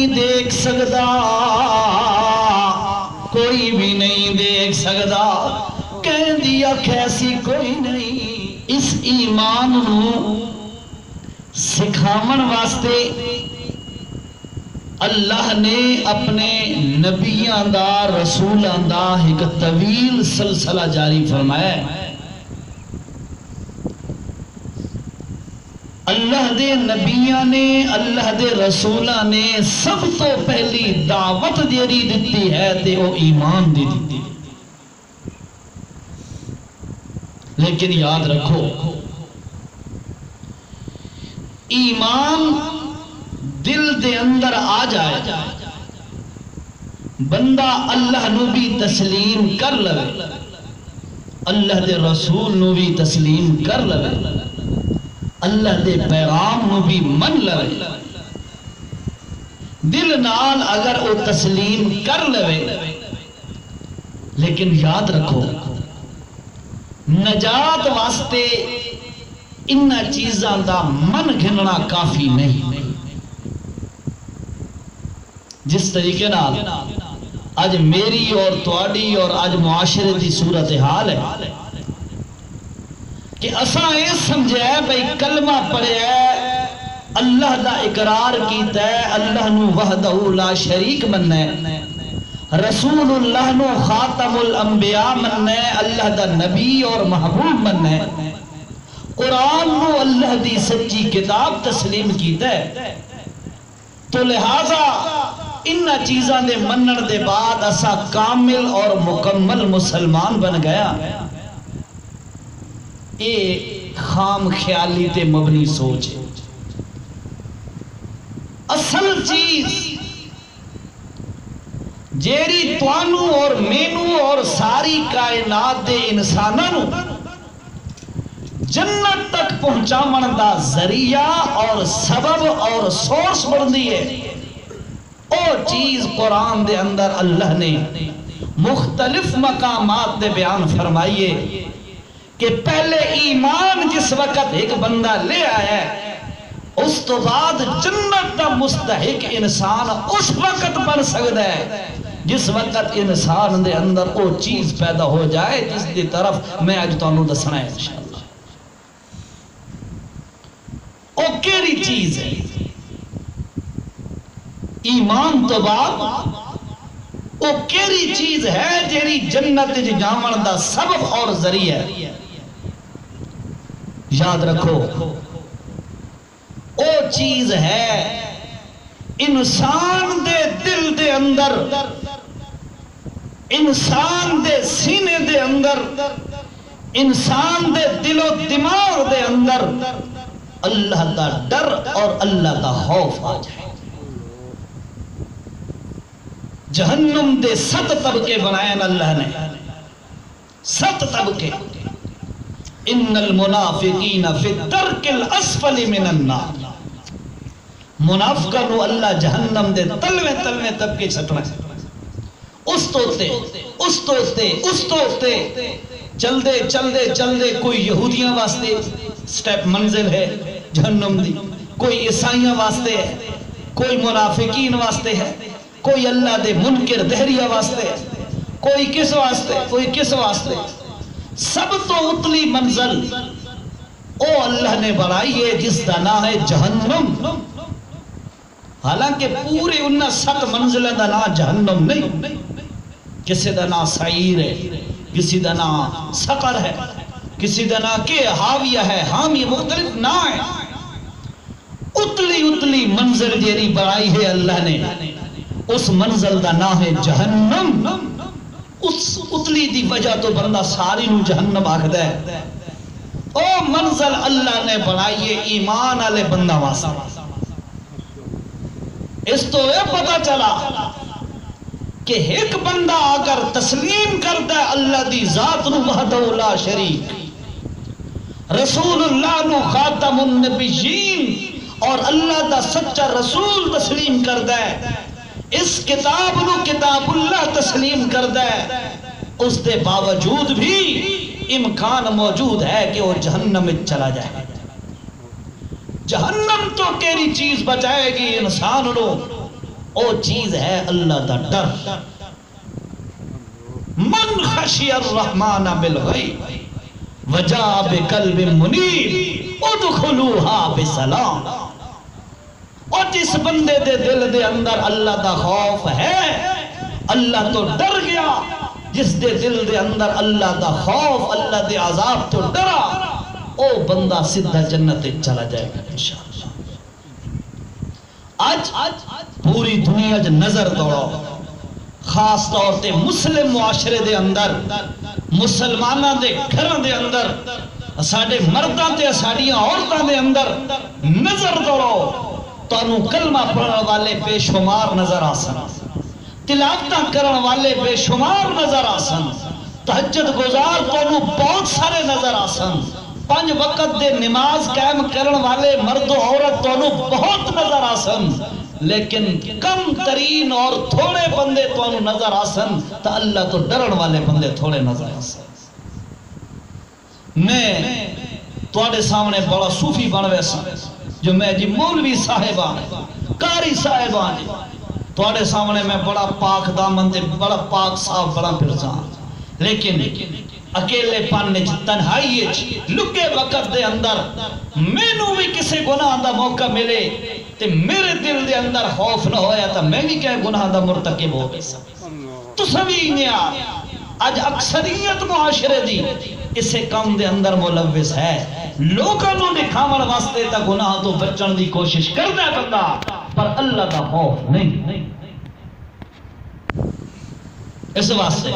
نہیں دیکھ سکتا، کوئی بھی نہیں دیکھ سکتا، کہہ دیا کیسی کوئی نہیں۔ اس ایمان نو سکھاون واسطے اللہ نے اپنے نبیاں دا رسولاں دا ایک طویل سلسلہ جاری فرمایا ہے۔ اللہ دے نبیاں نے، اللہ دے رسولاں نے سب تو پہلی دعوت جیری دیتی ہے تے وہ ایمان دی دیتی ہے۔ لیکن یاد رکھو، ایمان دل دے اندر آ جائے، بندہ اللہ نو بھی تسلیم کر لے، اللہ دے رسول نو بھی تسلیم کر لے، اللہ دے پیغام نو بھی من لے، دل نال اگر وہ تسلیم کر لے۔ لیکن یاد رکھو، نجات واسطے انہاں چیزاں دا من گھننا کافی نہیں۔ جس طریقے نال آج میری اور تواڈی اور آج معاشرے دی صورتحال ہے کہ اساں یہ سمجھے بھئی کلمہ پڑھے ہے، اللہ دا اقرار کیتا ہے، اللہ نو وحدہ لا شریک مننا ہے، رسول اللہ نو خاتم الانبیاء مننا ہے، اللہ دا نبی اور محبوب مننا ہے، قرآن نو اللہ دی سچی کتاب تسلیم کیتا ہے۔ تو لہذا انہاں چیزاں دے منن دے بعد اسا کامل اور مکمل مسلمان بن گیا۔ اے خام خیالی تے مبنی سوچ ہے۔ اصل چیز جیری توانو اور مینو اور ساری کائنات دے انسانانو جنت تک پہنچاون دا ذریعہ اور سبب اور سورس بندی ہے، اور چیز قرآن دے اندر اللہ نے مختلف مقامات دے بیان فرمائیے کہ پہلے ایمان جس وقت ایک بندہ لے آیا ہے، اس تو بعد جنت دا مستحق انسان اس وقت بن سکتا ہے جس وقت انسان دے اندر وہ چیز پیدا ہو جائے جس دی طرف میں آج تانوں دسنا ہے انشاءاللہ۔ او کیری چیز ہے؟ ایمان تو بعد او کیری چیز ہے جیری جنت جاون دا سبب اور ذریعہ ہے؟ یاد رکھو، او چیز ہے انسان دے دل دے اندر، انسان دے سینے دے اندر، انسان دے دل و دماغ دے اندر اللہ کا ڈر اور اللہ کا خوف آ جائے۔ جہنم دے 7 طبقے بنائے اللہ نے، 7 طبقے۔ ان المنافقین فی الدرک الاسفل من النار، منافقوں اللہ جہنم دے تلویں تلویں طبقے چھٹنا ہے۔ اس توتے اس توتے اس توتے چل دے چل دے چل دے، کوئی یہودیاں واسطے سٹیپ منزل ہے جہنم دی، کوئی عیسائیاں واسطے ہے، کوئی منافقین واسطے ہے، کوئی اللہ دے منکر دہریہ واسطے ہے، کوئی کس واسطے، کوئی کس واسطے۔ سب تو اتلی منزل او اللہ نے بنائی ہے جس دا نام ہے جہنم۔ حالانکہ پورے انہاں 7 منزلیں دا نام جہنم نہیں، کسی دا نام سعیر ہے، کسی دا نام سقر ہے، کسی دا نام کہ حاویہ ہے، حامی مختلف نہ ہے۔ اتلی اتلی منزل جیری بنائی ہے اللہ نے، اس منزل دا نام ہے جہنم۔ اس اتلی دی وجہ تو بندہ ساری نو جہنم آکھدا ہے۔ او منزل اللہ نے بنائیے ایمان والے بندہ واسطے۔ اس تو یہ پتہ چلا کہ ایک بندہ اگر تسلیم کرتا ہے اللہ دی ذات نو وحدہ لا شریک، رسول اللہ نو خاتم النبیین اور اللہ دا سچا رسول تسلیم کرتا ہے، اس کتاب نو کتاب اللہ تسلیم کرتا ہے، اس دے باوجود بھی امکان موجود ہے کہ وہ جہنم میں چلا جائے۔ جہنم تو کیری چیز بچائے گی انسان نو؟ او چیز ہے اللہ دا ڈر. من خشی الرحمن بالغیب وجاء بقلب منیب ادخلوها بسلام. اور جس بندے دے دل دے اندر اللہ دا خوف ہے، اللہ تو ڈر گیا، جس دے دل دے اندر اللہ دا خوف، اللہ دے عذاب تو ڈرا، او بندہ سدھا جنت چلا جائے گا انشاءاللہ. آج پوری دنیا جو نظر دوڑو، خاص طور تے مسلم معاشرے دے اندر، مسلمانہ دے گھروں دے اندر، ساڑھے مرداں تے ساڑھیاں عورتاں دے اندر نظر دوڑو، تو انہوں کلمہ پڑھنے والے بے شمار نظر آسن، تلاوتاں کرن والے بے شمار نظر آسن، تہجد گزار تو انہوں بہت سارے نظر آسن، 5 وقت دے نماز قائم کرن والے مرد و عورت تو انہوں بہت نظر آسن، لیکن کم ترین اور تھوڑے بندے تو انہوں نظر آسن، تا اللہ تو ڈرن والے بندے تھوڑے نظر آسن. میں توڑے سامنے بڑا صوفی بن ویسا جو میں جی مولوی صاحبان قاری صاحبان توڑے سامنے میں بڑا پاک دامن دے بڑا پاک صاحب بڑا پرزان، لیکن اکیلے پانے تنہائی لکے وقت دے اندر مینوں بھی کسی گناہ دا موقع ملے تے میرے دل دے اندر خوف نہ ہویا تا میں بھی کیا گناہ دا مرتکب ہو گئی سا. تو سبھی نیا آج اکثریت معاشرے دی اسے کام دے اندر ملوث ہے، لوگوں نے دکھاون واسطے تا گناہ تو بچن دی کوشش کردا ہے بندہ، پر اللہ دا خوف نہیں. اس واسطے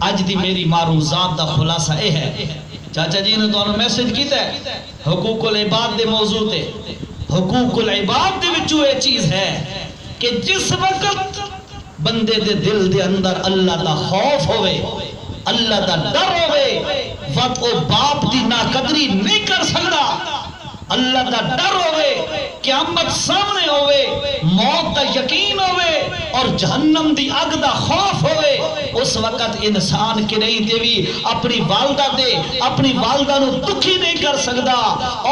آج دی میری معروضات دا خلاصہ اے ہے، چاچا جی نے تو میسج کیتا ہے حقوق العباد دے موضوع تے. حقوق العباد دے وچوں یہ چیز ہے کہ جس وقت بندے دے دل دے اندر اللہ دا خوف ہوئے، اللہ دا ڈر ہوئے، وقت او باپ دی ناقدری نہیں کر سکتا. اللہ دا ڈر ہوئے، قیامت سامنے ہوئے، موت دا یقین ہوئے اور جہنم دی اگ دا خوف ہوئے، اس وقت انسان کی نہیں دیوی اپنی والدہ دے اپنی والدہ نو دکھی نہیں کر سکتا.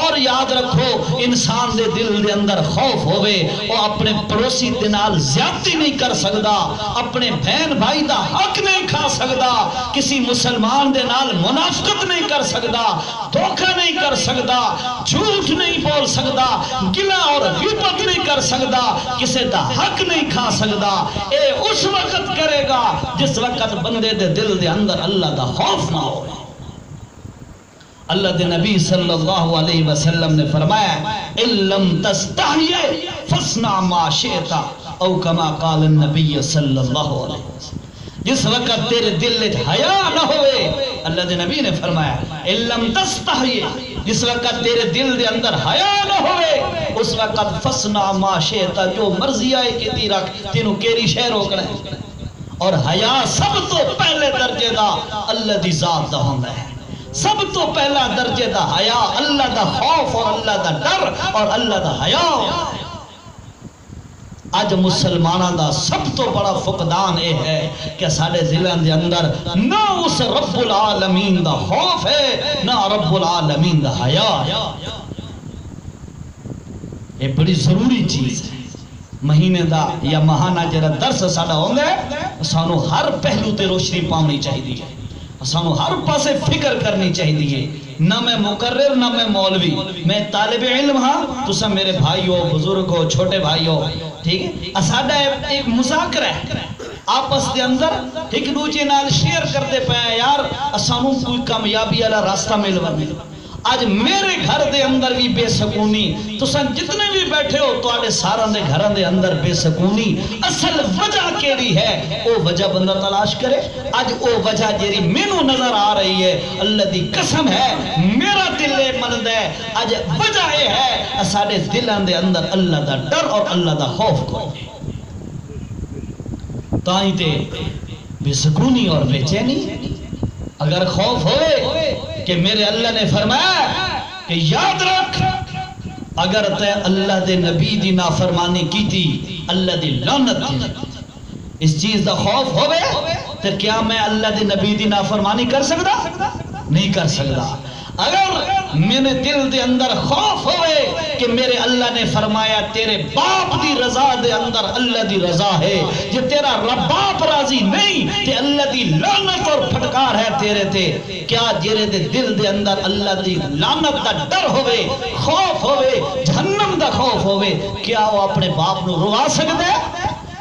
اور یاد رکھو انسان دے دل دے اندر خوف ہوئے وہ اپنے پڑوسی دے نال زیادتی نہیں کر سکتا، اپنے بہن بھائی دا حق نہیں کھا سکتا، کسی مسلمان دے نال منافقت نہیں کر سکتا، دھوکہ نہیں کر سکتا، جھوٹ نہیں بول سکتا، گلہ اور غیبت نہیں کر سکتا، کسی دا حق نہیں کھا سکتا. اے اس وقت کرے گا جس وقت بندے دے دل دے اندر اللہ دا خوف نہ ہو. اللہ دے نبی صلی اللہ علیہ وسلم نے فرمایا اِن لَمْ تَسْتَحْيِ فَاصْنَعْ مَا شِئْتَ او کما قال النبی صلی اللہ علیہ وسلم. جس وقت تیرے دل میں حیا نہ ہوئے، اللہ دے نبی نے فرمایا اِن لَمْ تَسْتَحْيِ، جس وقت تیرے دل دے اندر حیا نہ ہوئے اس وقت فَاصْنَعْ مَا شِئْتَ، جو مرضی آئے کہ دی رکھ، تینوں کیری شے روکنا ہے. اور حیا سب تو پہلے درجے دا اللہ دی ذات دا ہوندہ ہے. سب تو پہلا درجے دا حیا اللہ دا خوف اور اللہ دا ڈر اور اللہ دا حیا. آج مسلمانہ دا سب تو بڑا فقدان یہ ہے کہ سارے دلوں دے اندر نہ اس رب العالمین دا خوف ہے نہ رب العالمین دا حیا. یہ بڑی ضروری چیز ہے. مہینے دا یا ماہانہ جڑا درس ساڈا ہوندا ہے، سانو ہر پہلو تے روشنی پاونی چاہیے، سانو ہر پاسے فکر کرنی چاہیے. نہ میں مقرر نہ میں مولوی، میں طالب علم ہاں، تو سب میرے بھائی ہو، بزرگ ہو، چھوٹے بھائی ہو، ٹھیک ہے. ساڈا ایک مذاکرہ ہے آپس دے اندر، ایک دوسرے نال شیئر کرتے پے یار سانو کوئی کامیابی والا راستہ ملوے. آج میرے گھر دے اندر بھی بے سکونی، تو سن جتنے بھی بیٹھے ہو تو آڑے سارن دے گھران دے اندر بے سکونی اصل وجہ کیڑی ہے او وجہ بندہ تلاش کرے. آج او وجہ جیری مینوں نظر آ رہی ہے، اللہ دی قسم ہے میرا دل مند ہے، آج وجہ یہ ہے سارے دلان دے اندر اللہ دا ڈر اور اللہ دا خوف کو. تائیں تے بے سکونی اور بے چینی. اگر خوف ہوئے کہ میرے اللہ نے فرمایا کہ یاد رکھ اگر تے اللہ دے نبی دی نافرمانی کی تھی اللہ دی لعنت تھی، اس چیز دا خوف ہوئے تو کیا میں اللہ دے نبی دی نافرمانی کر سکتا؟ نہیں کر سکتا. اگر میرے دل دے اندر خوف ہوئے کہ میرے اللہ نے فرمایا تیرے باپ دی رضا دے اندر اللہ دی رضا ہے، جے تیرا رب باپ راضی نہیں تے اللہ دی لعنت اور پھٹکار ہے تیرے تے، کیا جیرے دے دل دے اندر اللہ دی لعنت دا ڈر ہوئے، خوف ہوئے، جہنم دا خوف ہوئے، کیا وہ اپنے باپ نو روا سکتا ہے؟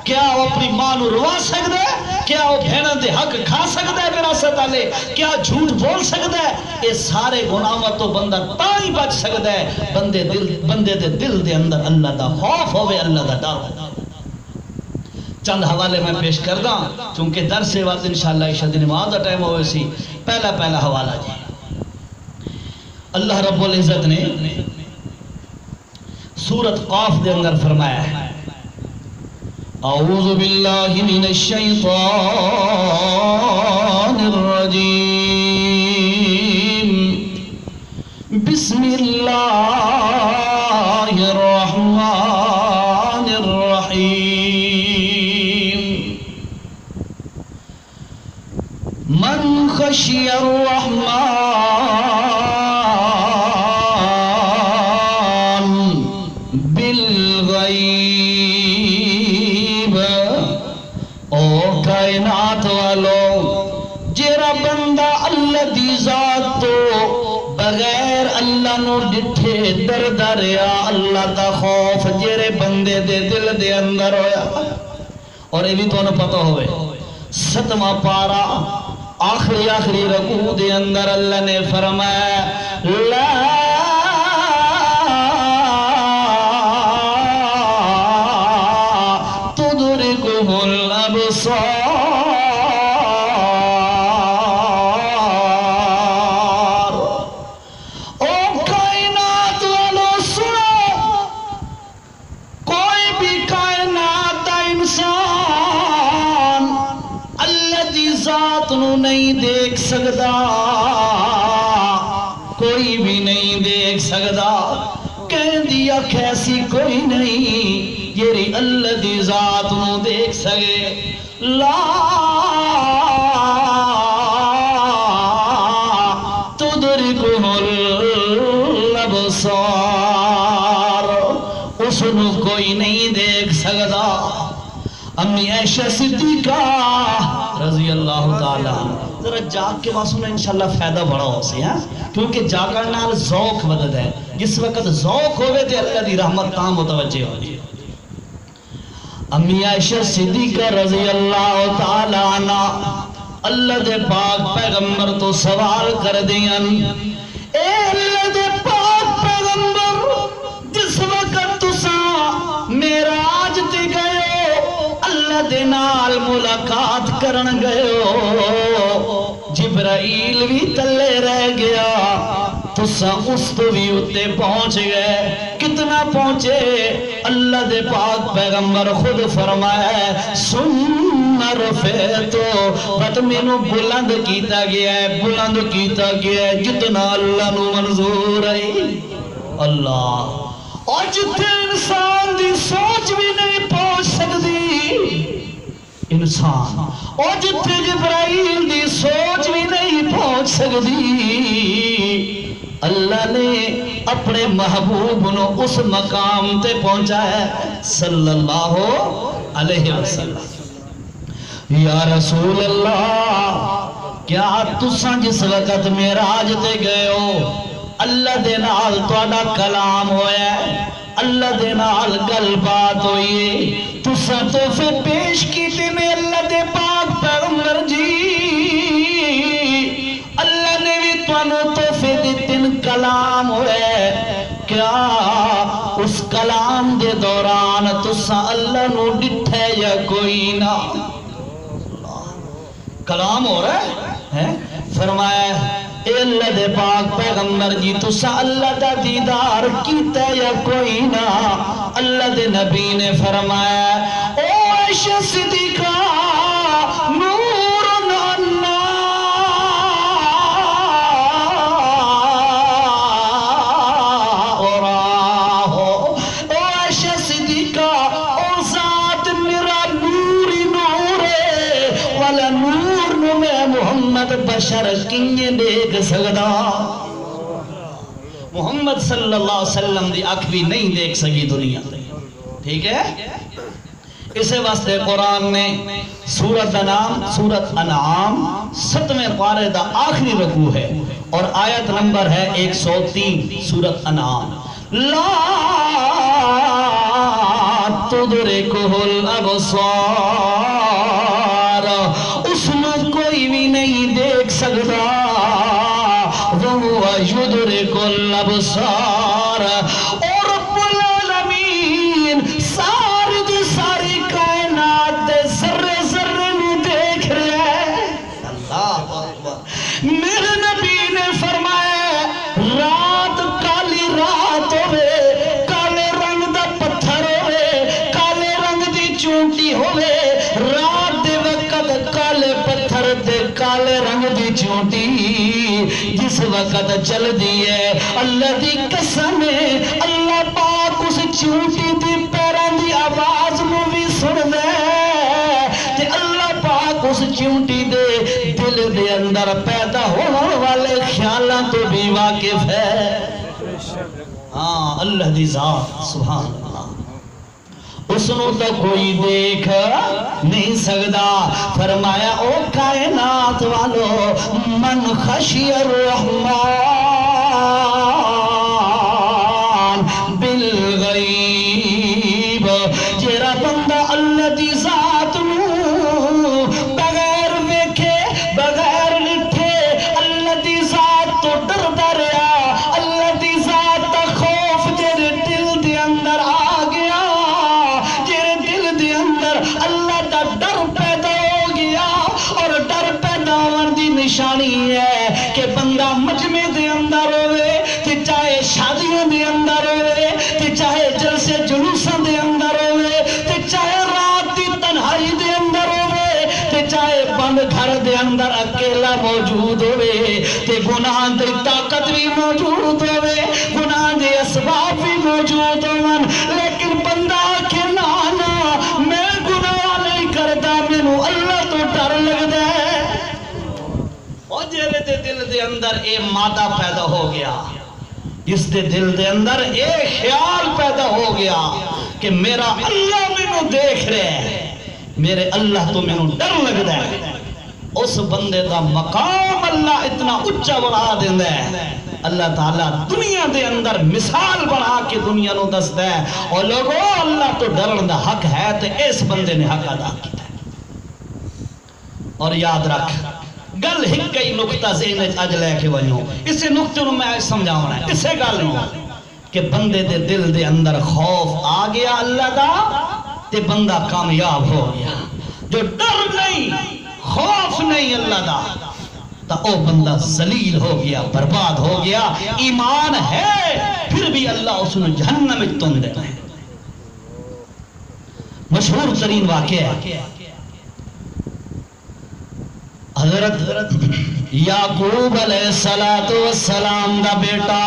کیا وہ اپنی ماں نو روا سکتا ہے؟ کیا وہ بھیڑاں دے حق کھا سکتا ہے وراثت والے؟ کیا جھوٹ بول سکتا ہے؟ یہ سارے گناہاں تو بندہ تاں بچ سکتا ہے بندے دے دل دے اندر اللہ دا خوف ہوئے، اللہ دا ڈر ہوئے۔ چند حوالے میں پیش کردہ چونکہ درس سے وقت انشاءاللہ عشاء دی نماز دا ٹائم ہوئے سی۔ پہلا حوالہ جی، اللہ رب العزت نے سورت قاف دے اندر فرمایا ہے اعوذ باللہ من الشیطان الرجیم بسم اللہ الرحمن الرحیم من خشی الرحمن کائنات والوں، جیرا بندہ اللہ دی ذات تو بغیر اللہ نو ڈٹھے دردریا اللہ دا خوف جیرے بندے دے دل دے اندر ہویا۔ اور یہ بھی تو انہوں پتہ ہوئے 7واں پارا آخری رکوع دے اندر اللہ نے فرمایا لا تدرکہ الابصار، نہیں دیکھ سکتا، کوئی بھی نہیں دیکھ سکتا، کہہ دیا کیسی کوئی نہیں یہ اللہ دی ذات نو دیکھ سکے۔ لا تدرکہ الابصار، اس نو کوئی نہیں دیکھ سکتا۔ امی عائشہ صدیقہ رضی اللہ تعالیٰ ذرا جاگ کے واسطے انشاءاللہ فائدہ بڑا ہو سی ہے، کیونکہ جاگن نال ذوق بدد ہے، جس وقت ذوق ہوئے تے اللہ دی رحمت تاں متوجہ ہو جائے۔ امی عائشہ صدیقہ رضی اللہ تعالیٰ عنہ اللہ دے پاک پیغمبر تو سوال کر دیا، اے اللہ دے پاک پیغمبر جس وقت تساں معراج تے گئے اللہ دے نال ملاقات کرن گئے ہو، جبرائیل بھی تلے رہ گیا، تساں اس تو بھی اتے پہنچ گئے، کتنا پہنچے؟ اللہ دے پاک پیغمبر خود فرمایا سن رفعتو، بٹ مینوں بلند کیتا گیا ہے جتنا اللہ نو منظور ہے۔ اللہ، اور جتنے انسان دی سوچ بھی نہیں پہنچ سکتی انسان، اور جتنے جبرائیل دی سوچ بھی نہیں پہنچ سکتی، اللہ نے اپنے محبوب نو اس مقام تے پہنچا ہے صلی اللہ علیہ وسلم۔ یا رسول اللہ، کیا تساں جس وقت معراج تے گئے ہو اللہ دے نال تہاڈا کلام ہویا ہے، اللہ دے نال گل بات ہوئی ہے، تساں تحفے پیش کیتے نے اللہ دے پاک پیغمبر جی، اللہ نے بھی تانوں تحفے دتن کلام ہویا ہے، کیا اس کلام دے دوران تساں اللہ نو ڈٹھے یا کوئی نہ؟ کلام ہو رہا ہے، فرمایا اے اللہ دے پاک پیغمبر جی تسا اللہ دا دیدار کیتا یا کوئی نہ؟ اللہ دے نبی نے فرمایا اے عائشہ صدیقہ نور عنا اوراہو، اے عائشہ صدیقہ او ذات میرا نور نور ہے، والا نور نو میں محمد بشر کنگے دیکھ سکتا۔ محمد صلی اللہ علیہ وسلم دی اکھ بھی نہیں دیکھ سکی دنیا تے، ٹھیک ہے؟ اسے واسطے قرآن نے سورت انعام 7ویں پارے دا آخری رکوع ہے اور آیت نمبر ہے 103 سورت انعام، لا تدرکہ الابصار، اس میں کوئی بھی نہیں دیکھ سکتا، وَهُوَ يُدْرِكُ الْأَبْصَارَ، اور رب العالمین ساری دی ساری کائنات دے ذرے ذرے میں دیکھ رہے ہیں۔ اللہ اکبر۔ میرے نبی نے فرمایا رات کالی رات ہوئے، کالے رنگ دا پتھر ہوئے، کالے رنگ دی چونٹی ہوئے، رات دے وقت کالے پتھر دے کالے رنگ دی چونٹی جس وقت چل دیئے، اللہ دی قسم ہے اللہ پاک اس چونٹی دی پیران دی آواز میں بھی سن دے کہ اللہ پاک اس چونٹی دے دل دے اندر پیدا ہونے والے خیالاں تو بھی واقف ہے۔ ہاں اللہ دی ذات سبحان اللہ، اس نو تو کوئی دیکھ نہیں سکتا۔ فرمایا او کائنات والو من خشی الرحمن بالغیب، جیرا بندہ اللہ دی ذات نو بغیر ویکھے بغیر لٹھے اللہ دی ذات تو ڈردا رہا، اللہ دی ذات دا خوف جیرے دل دے اندر آ گیا، اللہ دا ڈر پیدا ہو گیا، اور ڈر پیدا ہونے دی نشانی ہے کہ بندہ مجمع دے اندر ہوئے تے چاہے شادیوں دے اندر ہوئے تے چاہے جلسے جلوسوں دے اندر ہوئے تے چاہے رات دی تنہائی دے اندر ہوئے تے چاہے بند گھر دے اندر اکیلا موجود ہوئے تے گناہ دی طاقت بھی موجود ہوئے، گناہ دے اسباب بھی موجود ہوئے، لیکن بندہ کہ نانا میں گناہ نہیں کرتا، مینوں اللہ تو ڈر لگدا ہے۔ اور جیرے دے دل دے اندر اے مادہ پیدا ہو گیا، اس دے دل دے اندر اے خیال پیدا ہو گیا کہ میرا اللہ مینوں دیکھ رہے ہیں، میرے اللہ تو مینوں ڈر لگدا ہے، اس بندے دا مقام اللہ اتنا اچھا بنا دیندا ہے۔ اللہ تعالیٰ دنیا دے اندر مثال بنا کے دنیا نو دستا ہے، اور لوگوں اللہ تو ڈرن دا حق ہے تو اس بندے نے حق ادا کیتا ہے۔ اور یاد رکھ گل ہک کئی نقطہ ذہن اج لے کے ونجو، اسے نقطے نو میں سمجھاونا ہے، اسے گل نو کہ بندے دے دل دے اندر خوف آ گیا اللہ دا تے بندہ کامیاب ہو گیا۔ جو ڈر نہیں خوف نہیں اللہ دا تا او بندہ ذلیل ہو گیا، برباد ہو گیا۔ ایمان ہے پھر بھی اللہ اس نے جہنم میں تن دینا ہے۔ مشہور ترین واقعہ ہے حضرت یعقوب علیہ السلام دا بیٹا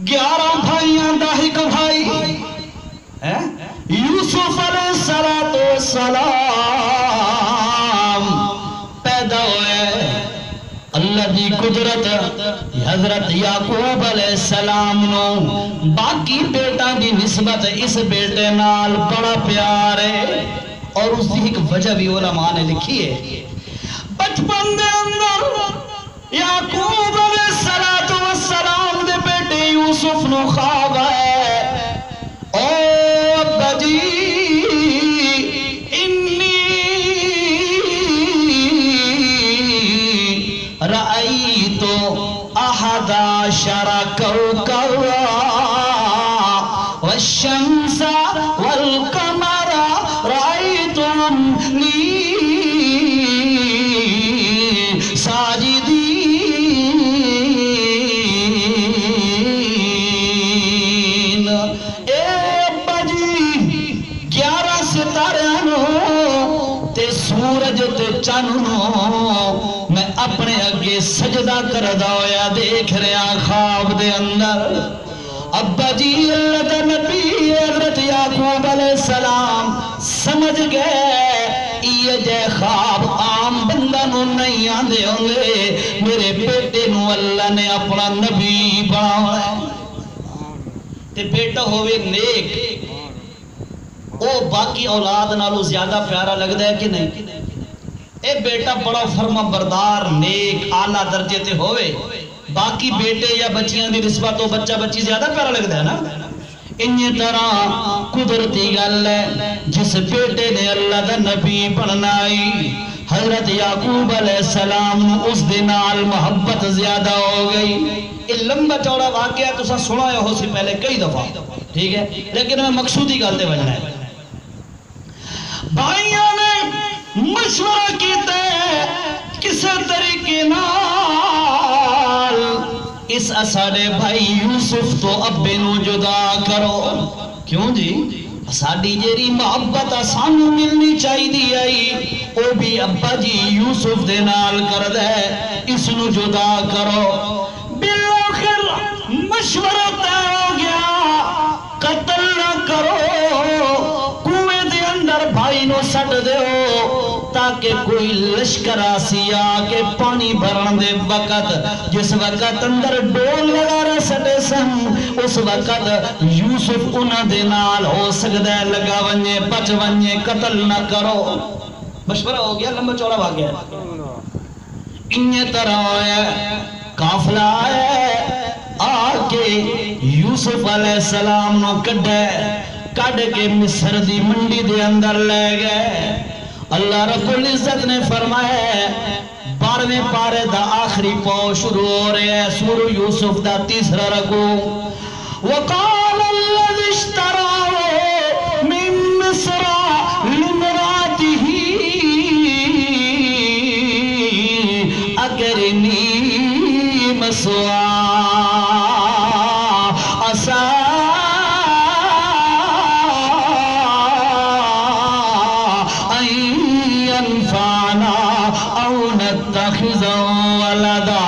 11 بھائیاں دا ایک بھائی یوسف علیہ السلام پیدا ہوئے۔ اللہ دی قدرت حضرت یعقوب علیہ السلام نو باقی بیٹا دی نسبت اس بیٹے نال بڑا پیار ہے، اور اس دی ایک وجہ بھی علماء نے لکھی ہے۔ بچپن دے اندر یعقوب علیہ السلام دے بیٹے یوسف نو خواب ہے، او ابا جی رأيت 11 كوكبا والشمس والقمر رأيتهم لي ساجدين۔ اے ابا جی 11 ستارے تے سورج تے چند میں اپنے اگے سجدہ کردہ ہویا دیکھ رہا خواب دے اندر۔ ابا جی اللہ دا نبی حضرت یعقوب علیہ السلام سمجھ گئے یہ جے خواب عام بندہ نو نہیں آندے ہوں گے، میرے بیٹے نو اللہ نے اپنا نبی تے بیٹا ہوئے نیک او باقی اولاد نالو زیادہ پیارا لگتا ہے کہ نہیں؟ اے بیٹا بڑا فرما بردار نیک اعلیٰ درجے تے ہوئے باقی بیٹے یا بچیاں دی نسبت تو بچہ بچی زیادہ پیارا لگتا ہے نا؟ انہی طرح قدرتی گل ہے جس بیٹے نے اللہ دا نبی بننائی حضرت یعقوب علیہ السلام اس دنال محبت زیادہ ہو گئی. یہ لمبا چوڑا واقعہ تو سا سنا ہے ہو سی پہلے کئی دفعہ ٹھیک ہے لیکن میں مقصودی گالتے بجنا ہے. بھائیوں نے مشورہ کیتے کسے طریقے نال اس اساڑے بھائی یوسف تو ابے نو جدا کرو. کیوں جی؟ ساڑی جیری محبت سانو ملنی چاہی دی آئی او بھی ابا جی یوسف دے نال کر دے اس نو جدا کرو. بالآخر مشورہ طے ہو گیا قتل نہ کرو کنویں دے اندر بھائی نو سٹ دیو تاکہ کوئی لشکر آسی آکے پانی بھرن دے وقت جس وقت اندر ڈول لگا رہا سٹے سن اس وقت یوسف انہ دے نال ہو سکتا ہے لگا ونجے بچ ونجے قتل نہ کرو. مشورہ ہو گیا لمبا چوڑا ہو گیا. انہیں طرح ہے قافلہ ہے آکے یوسف علیہ السلام نو کڈ کے مصر دی منڈی دے اندر لے گئے. اللہ رب العزت نے فرمایا 12ویں پارے دا آخری پاؤ شروع ہو رہے ہیں سورہ یوسف دا تیسرا رکوع. وقال الذي اشتراه من مصر لامرأته أكرمي مثواه عسى أن ينفعنا أو نتخذه ولدا.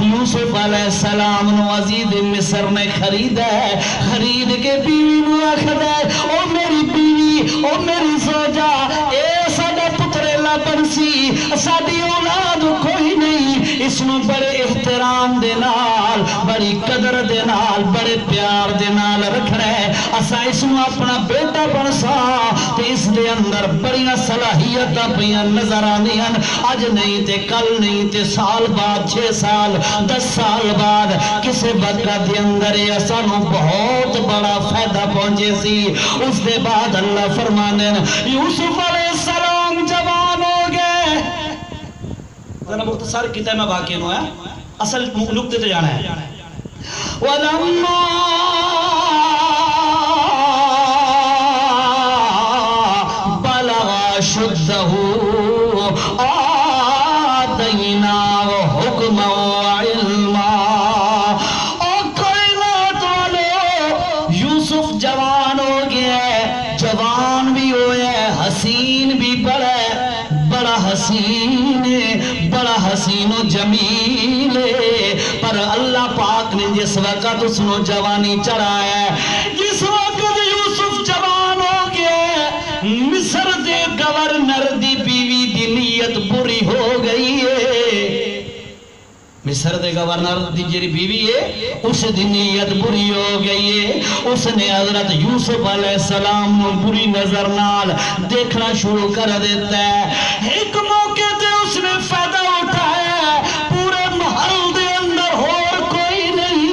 یوسف علیہ السلام نو عزیز مصر نے خرید ہے خرید کے بیوی نو آخد ہے او میری بیوی او میری زوجہ اے ساڑا پترے لبنسی ساڑی اولاد کوئی نہیں اس نو بڑے احترام دے نال بڑی قدر دے نال بڑے پیار دے نال رکھ رہے اسا اس نو اپنا بیٹا بنسا تے اس دے اندر بڑیاں صلاحیتاں پیاں نظر آنیاں آج نہیں تے کل نہیں تے سال بعد 6 سال 10 سال بعد کسے وقت دے اندر اسانو بہت بڑا فائدہ پہنچے سی. اس دے بعد اللہ فرمانے یوسف علیہ السلام جوان ہو گئے. ذرا مختصر کتاب میں واقعہ نو ہے اصل نقطے تے جانا ہے. وَلَمَّا بَلَغَ أَشُدَّهُ آتَيْنَاهُ حُكْمًا وَعِلْمًا. اور کائنات والے یوسف جوان ہو گیا جوان بھی ہویا حسین بھی بڑا حسین بڑا حسین و جمیل پر اللہ پاک نے جس وقت اس نو جوانی چڑھایا ہے جس وقت یوسف جوان ہو گیا مصر دے گورنر دی بیوی دی نیت بری ہو گئی ہے. مصر دے گورنر دی جیری بیوی ہے اس دی نیت بری ہو گئی ہے. اس نے حضرت یوسف علیہ السلام نو بری نظر نال دیکھنا شروع کر دیتا ہے. ایک موقع تے اس نے فائدہ اٹھایا پورے محل دے اندر اور کوئی نہیں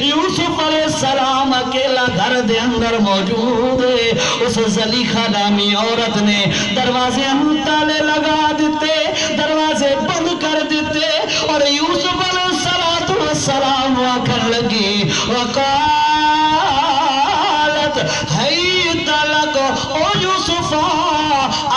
یوسف علیہ السلام اکیلا گھر دے اندر موجود ہے. اس زلیخہ نامی عورت نے دروازے تالے لگا دیتے دروازے بند کر دیتے اور یوسف علیہ السلام آکر لگی وقالت حیت لک او یوسف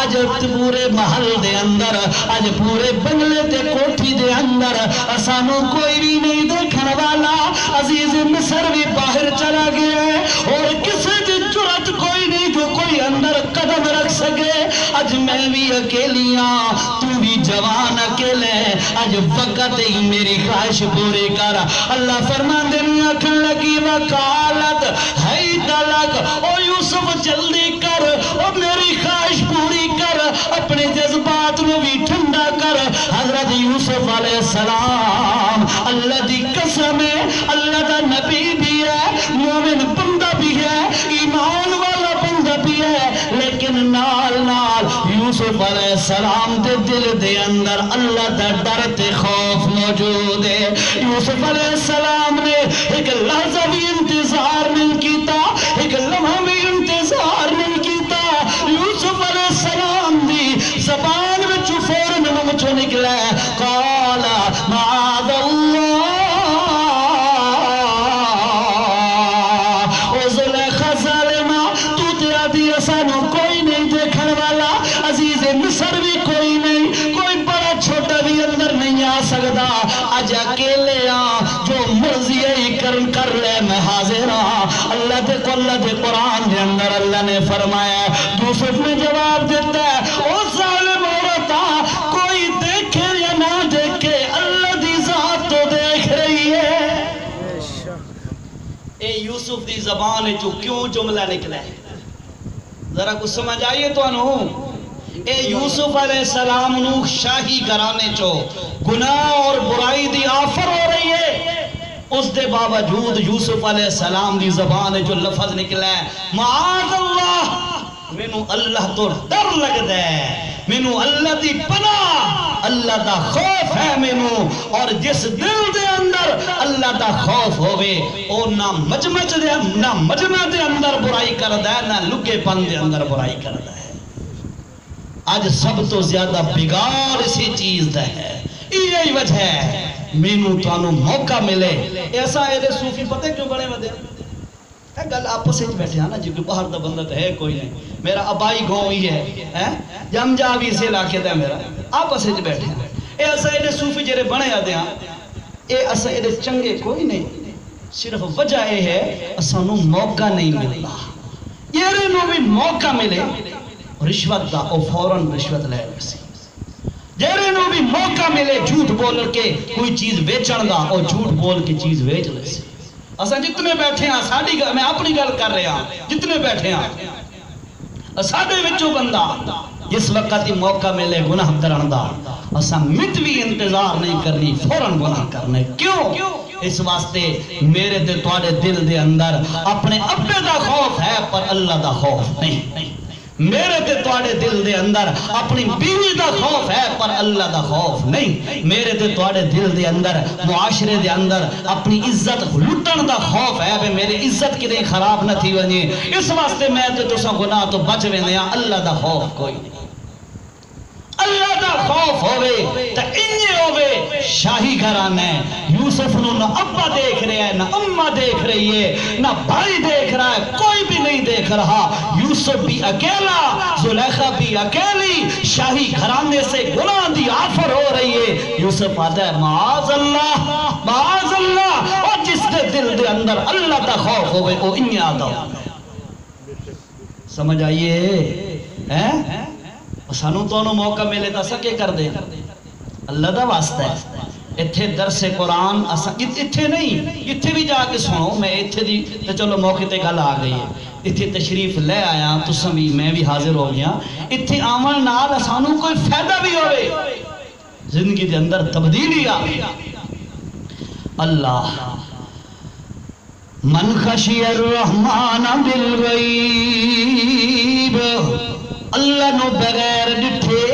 آج پورے محل دے اندر آج پورے بنگلے تے کوٹھی دے اندر اسانو کوئی بھی نہیں دیکھن والا عزیز مصر بھی باہر چلا گیا ہے اور کسی دی جرات کوئی نہیں جو کوئی اندر قدم رکھ سکے. آج میں بھی اکیلیاں تو بھی جوان اکیلے آج وقت ہی میری خواہش پوری کر. اللہ فرمان دنی اکھن لگی وقالت حیت لک او یوسف جلدی کر او میری خواہش پوری کر اپنے جذبات نو بھی ٹھنڈا کر. حضرت یوسف علیہ السلام اللہ دی قسم ہے اللہ دا نبی بھی ہے یوسف علیہ السلام دے دل دے اندر اللہ دا ڈر تے خوف موجود ہے. یوسف علیہ السلام نے ایک لحظہ بھی انتظار نہیں کیتا, ایک لمحہ بھی انتظار نہیں کیتا. یوسف علیہ السلام دی زبان میں فوراً منہ چوں نکلا قال معاذ اللہ. او زلیخا ظالمہ تو تے آدھی اسانو کوئی نہیں دیکھن والا, عزیز مصر بھی کوئی نہیں, کوئی بڑا چھوٹا بھی اندر نہیں آ سکتا. آج اکیلے جو مرضی کر لے میں حاضر ہاں. اللہ دے قرآن دے اندر اللہ نے فرمایا, یوسف نے جواب دیتا ہے او ظالم عورتا, کوئی دیکھے یا نہ دیکھے اللہ دی ذات تو دیکھ رہی ہے. اے یوسف دی زبان جو کیوں جملہ نکلا ہے ذرا کچھ سمجھ آئیے تو انہوں. اے یوسف علیہ السلام نو شاہی گھرانے چو گناہ اور برائی دی آفر ہو رہی ہے, اس دے باوجود یوسف علیہ السلام دی زبان جو لفظ نکلا ہے معاذ اللہ, مینوں اللہ تو ڈر لگدا ہے, مینوں اللہ دی پناہ, اللہ دا خوف ہے مینوں. اور جس دل دے اندر اللہ دا خوف ہوئے او نہ مجمع دے اندر برائی کردا ہے, نہ لگے پن دے اندر برائی کردا ہے. آج سب تو زیادہ بگاڑ اسی چیز دا ہے, یہی وجہ ہے مینوں تانوں موقع ملے. ایسا ایدے صوفی پتہ کیوں بڑے ودے ہے گل آپس سے بیٹھے ہیں نا جی, باہر دا بندہ تو ہے کوئی نہیں, میرا ابائی گاؤں ہی ہے جمجا بھی سے علاقے دا میرا, آپس سے بیٹھے ہیں. ایسا ایدے صوفی جرے بڑے آدھے ہیں, اے ایسا ایدے چنگے کوئی نہیں, صرف وجہ یہ ہے اسانوں موقع نہیں ملتا. یہ نو بھی موقع ملے رشوت دا او فوراً رشوت لے ویسی, جیرے نو بھی موقع ملے جھوٹ بول کے کوئی چیز بیچن دا او جھوٹ بول کے چیز بیچ لے سی. اساں جتنے بیٹھے ہیں, میں اپنی گل کر رہا ہوں, جتنے بیٹھے ہیں ساڈے وچوں بندہ جس وقت ہی موقع ملے گناہ کرن دا اساں مت بھی انتظار نہیں کرنی, فوراً گناہ کرنے. کیوں؟ اس واسطے میرے دے تواڈے دل دے اندر اپنے ابے دا خوف ہے پر اللہ دا خوف نہیں. میرے تے تواڈے دل دے اندر اپنی بیوی دا خوف ہے پر اللہ دا خوف نہیں. میرے تے تواڈے دل دے اندر معاشرے دے اندر اپنی عزت لٹن دا خوف ہے, بے میری عزت کدے خراب نہ تھی ونجے, اس واسطے میں تے تساں گناہ تو بچ ویندے ہاں. اللہ دا خوف کوئی نہیں. اللہ دا خوف ہوئے تا انجے ہوئے شاہی گھرانا ہے. یوسف نو نہ ابا دیکھ رہا ہے, نہ امہ دیکھ رہی ہے, نہ بھائی دیکھ رہا ہے, کوئی بھی نہیں دیکھ رہا. یوسف بھی اکیلا, زلیخا بھی اکیلی, شاہی گھرانے سے گناہ دی آفر ہو رہی ہے. یوسف آتا ہے معاذ اللہ, معاذ اللہ. اور جس دے دل دے اندر اللہ دا خوف ہوئے وہ انجے آتا ہو. سمجھ آئیے سانوں تو انہوں موقع ملے تا سکے کر دے, اللہ دا واسطہ ہے. اتھے درس قرآن اتھے نہیں, اتھے بھی جا کے سنو. میں اتھے دی تو چلو موقع تے گل آ گئی ہے, اتھے تشریف لے آیا تساں بھی, میں بھی حاضر ہو گیا. اتھے آمن نال سانوں کوئی فائدہ بھی ہوئے, زندگی دے اندر تبدیلی آ گئی. اللہ من خشی الرحمن بالغیب, اللہ نو بغیر ڈٹھے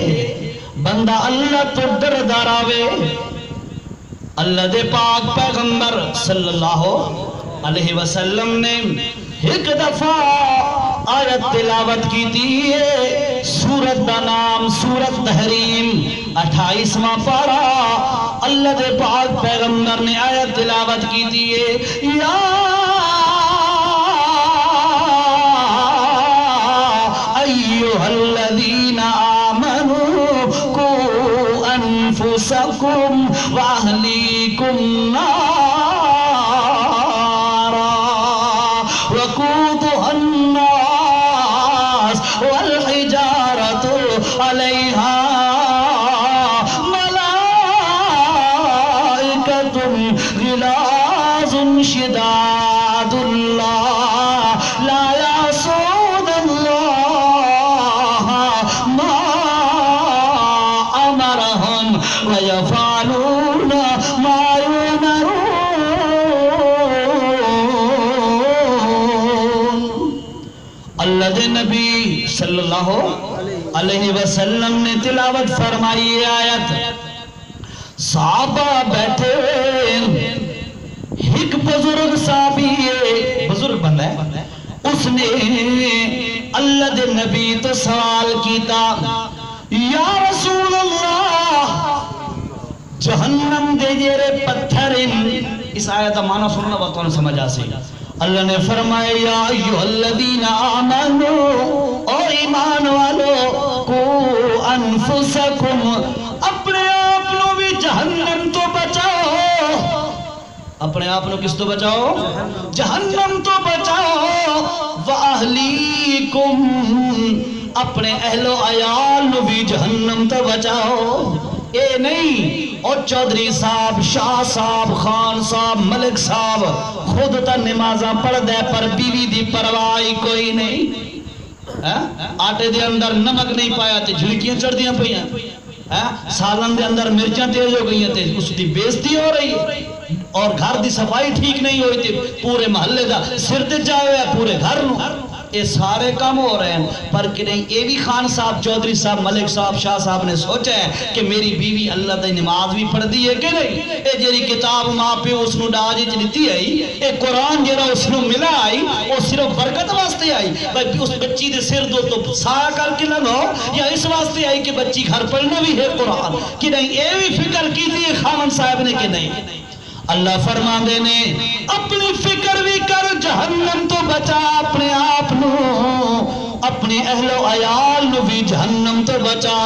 بندہ اللہ تو ڈردار آوے. اللہ دے پاک پیغمبر صلی اللہ علیہ وسلم نے ایک دفعہ آیت تلاوت کی تھی, سورت دا نام سورت تحریم 28واں پارہ. اللہ دے پاک پیغمبر نے آیت تلاوت کی تھی, یا الذین آمنوا قوا انفسکم واہلیکم نارا وقودها الناس والحجارۃ علیہا ملائکۃ غلاظ شداد لا یعصون اللہ ما امرهم ویفعلون ما یؤمرون. اللہ دے نبی صلی اللہ علیہ وسلم نے تلاوت فرمائی آیت. صحابہ بیٹھے ایک بزرگ صحابی بزرگ بندہ ہے اس نے اللہ دے نبی تو سوال کیتا یا رسول اللہ جہنم دے جیرے پتھر اس آیت معنی سننا بات تو سمجھ آ سی. اللہ نے فرمایا یا ایھا الذین آمنوا او ایمان والو کو انفسکم اپنے آپ نو بھی جہنم تو بچاؤ. اپنے آپ نو کس تو بچاؤ؟ جہنم تو بچاؤ. وَأَهْلِيكُمْ اپنے اہل و عیال نو بھی جہنم تو بچاؤ. اے نہیں اور چودھری صاحب شاہ صاحب خان صاحب ملک صاحب خود تا نمازاں پڑھ دے پر بیوی دی پرواہی کوئی نہیں. آٹے دے اندر نمک نہیں پایا تے جھڑکیاں چڑھ دیاں پئیاں. سالن دے اندر مرچاں تیز ہو گئی تے اس دی بےزتی ہو رہی ہے. اور گھر دی صفائی ٹھیک نہیں ہوئی تے پورے محلے دا سر تے جاوے پورے گھر نو. یہ سارے کام ہو رہے ہیں پر کہ نہیں یہ بھی خان صاحب چودھری صاحب ملک صاحب شاہ صاحب نے سوچا ہے کہ میری بیوی اللہ دی نماز بھی پڑھ دی ہے کہ نہیں. اے جیری کتاب ماں پہ اس نو ڈاج وچ دتی آئی اے قرآن جیڑا اس نو ملا آئی وہ صرف برکت واسطے آئی بھائی اس بچی دے سر دو تو سا کر کے لگو یا اس واسطے آئی کہ بچی گھر پڑھنا بھی ہے قرآن کہ نہیں. اے بھی فکر کی تھی خامن صاحب نے کہ نہیں. اللہ فرما دے نے اپنی فکر بھی کر جہنم تو بچا اپنے آپ نو اپنے اہل و عیال نو بھی جہنم تو بچا.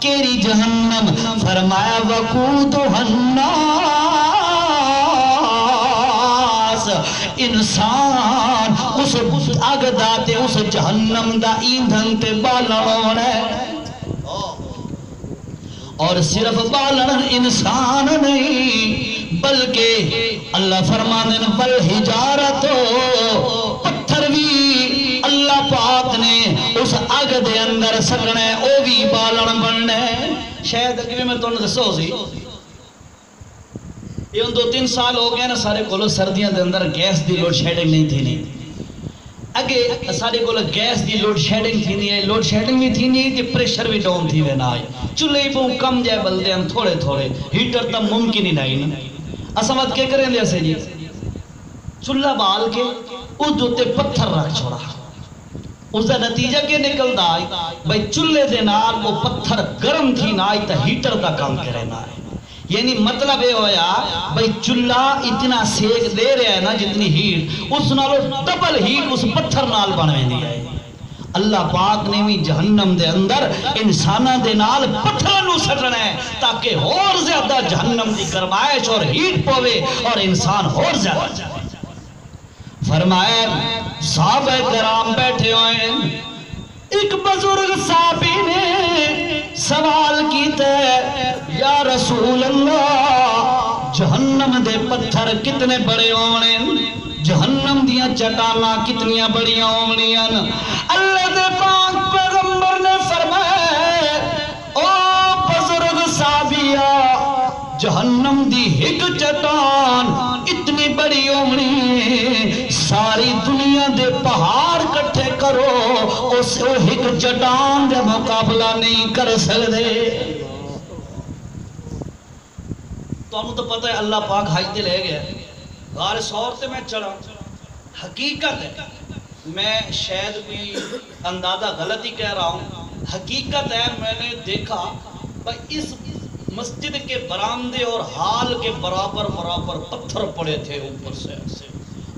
کیری جہنم فرمایا وقودها الناس انسان اس اگ داتے اس جہنم دا ایندھن تے بالن ہے. اور صرف بالن انسان نہیں بلکہ اللہ فرمانے بل حجارت پتھر بھی اللہ پاک نے اس اگ دے اندر سکنے او بھی بالن بننے. شاید اگے میں تو دسو سی یہ 2-3 سال ہو گئے نا سارے کولو سردیاں دے اندر گیس دی لوڈ شیڈنگ نہیں تھی نہیں. اگے سارے کولو گیس دی لوڈ شیڈنگ تھی نہیں ہے. لوڈ شیڈنگ بھی تھی نہیں تے پریشر بھی ڈاؤن تھی وینا ہے. چولہے پہ کم جائے بلدے ہم تھوڑے تھوڑے ہیٹر تب ممکن ہی نہیں نا. اسمت کے کریں لے سے جی چولہا بال کے اس دوتے پتھر رکھ چھوڑا. اس دا نتیجہ کے نکل دا آئی بھئی چولہے دے نال وہ پتھر گرم تھی نہ آئی تا ہیٹر دا کام کرے نہ آئی. یعنی مطلب یہ ہویا بھئی چولہا اتنا سیک دے رہا ہے نا جتنی ہیٹ اس نالو ڈبل ہیٹ اس پتھر نال بنوے دی آئی. اللہ پاک نے بھی جہنم دے اندر انسانہ دے نال پتھر نو سٹنا ہے تاکہ اور زیادہ جہنم دی گرمائش اور ہیٹ پوے اور انسان اور زیادہ. فرمایا صحابہ کرام بیٹھے ہوئے ایک بزرگ صحابی نے سوال کیتا ہے یا رسول اللہ جہنم دے پتھر کتنے بڑے ہونے جہنم دیاں چٹانا کتنیاں بڑیاں ہومنیاں. اللہ دے پاک پیغمبر نے فرمایا او بزرگ صحابیہ جہنم دی ایک چٹان اتنی بڑی ہومنی ساری دنیا دے پہاڑ کٹھے کرو اس ایک چٹان دے مقابلہ نہیں کر سکتے. تو انہوں تو پتہ ہے اللہ پاک حج دے لے گیا غار سور سے میں چڑھا. حقیقت ہے میں شاید کوئی اندازہ غلط ہی کہہ رہا ہوں. حقیقت ہے میں نے دیکھا اس مسجد کے برآمدے اور حال کے برابر پتھر پڑے تھے اوپر سے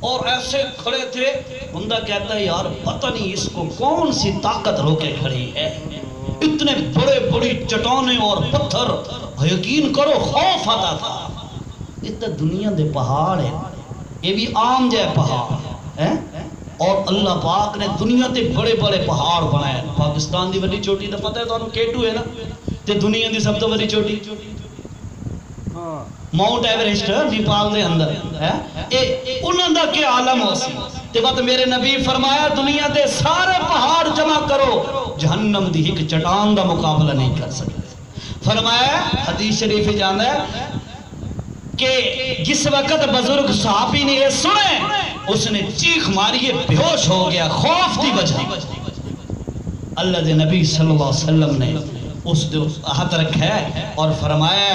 اور ایسے کھڑے تھے. بندہ کہتا ہے یار پتہ نہیں اس کو کون سی طاقت روکے کھڑی ہے. اتنے بڑے بڑی چٹانیں اور پتھر یقین کرو خوف آتا تھا. اتنا دنیا دے پہاڑ ہیں یہ بھی عام جائے پہاڑ ہیں اور اللہ پاک نے دنیا تے بڑے بڑے پہاڑ بنائے. پاکستان دی بڑی چوٹی دا پتہ ہے تو انہوں کیٹو ہے نا تے دنیا دی سب تو بڑی چوٹی ماؤنٹ ایوریسٹ نیپال دے اندر ہے. انہوں دا کے عالم ہو سی تے بات میرے نبی فرمایا دنیا دے سارے پہاڑ جمع کرو جہنم دی ایک چٹان دا مقابلہ نہیں کر سکتے. فرمایا حدیث شریف جانا ہے کہ جس وقت بزرگ صحابی نے یہ سنے اس نے چیخ ماری بے ہوش ہو گیا خوف دی وجہ. اللہ دے نبی صلی اللہ علیہ وسلم نے اس دے ہاتھ رکھا ہے اور فرمایا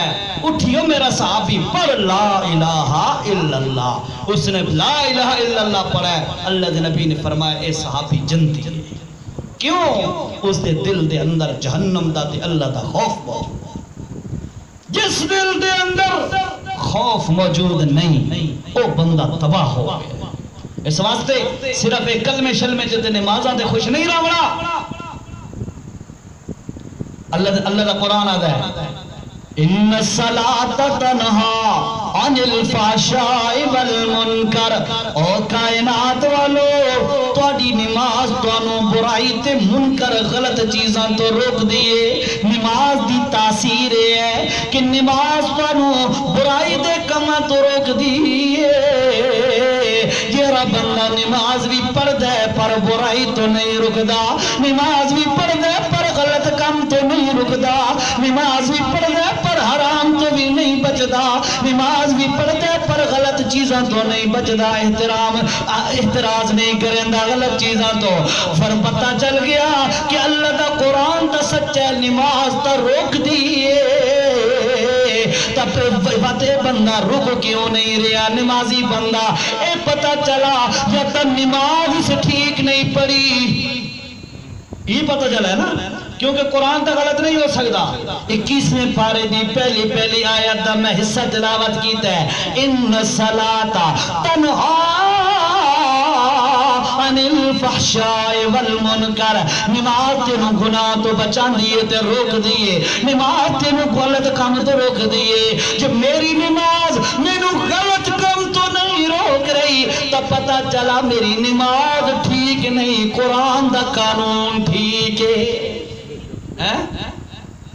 اٹھیو میرا صحابی پڑھ لا الہ الا اللہ. اس نے لا الہ الا اللہ پڑھا ہے. اللہ دے نبی نے فرمایا اے صحابی جنتی ہے. کیوں؟ اس دے دل دے اندر جہنم دا تے اللہ دا خوف موجود. جس دل دے اندر خوف موجود نہیں او بندہ تباہ ہو گیا. اس واسطے صرف ایک کلمے شلمے جتے نمازاں دے خوش نہیں رہنا. اللہ دا قرآن آدھا ہے ان الصلاۃ تنہا عن الفحشاء والمنکر. او کائنات والو تواڈی نماز تانوں برائی تے منکر غلط چیزاں تو روک دیے. نماز دی تاثیر ہے کہ نماز تانوں برائی دے کماں تو روک دیے. جیڑا بندہ نماز بھی پڑھدا ہے پر برائی تو نہیں رکدا, نماز بھی پڑھدا ہے پر غلط کام تو نہیں رکدا, نماز بھی پڑھدا ہے پر حرام تو بھی نہیں بچدا, نماز بھی پڑھدا ہے پر غلط چیزاں تو نہیں بچدا, احتراز نہیں کرندا غلط چیزاں تو. پھر پتہ چل گیا کہ اللہ دا قرآن تا سچا ہے, نماز تا روک دیے. تب فتح بندہ رک کیوں نہیں رہا نمازی بندہ؟ اے پتہ چلا یا تا نماز سے ٹھیک نہیں پڑی. یہ پتہ چلا ہے نا, کیونکہ قرآن تا غلط نہیں ہو سکتا. 21ویں پارے دی پہلی آیت دا میں حصہ تلاوت کیتا ہے ان الصلاۃ تنہا عن الفحشاء والمنکر. نماز تینوں گناہ تو بچان دیئے تے روک دیئے, نماز تینوں غلط کام تو روک دیئے. جب میری نماز مینوں غلط کام تو نہیں روک رہی تو پتہ چلا میری نماز ٹھیک نہیں, قرآن دا قانون ٹھیک ہے.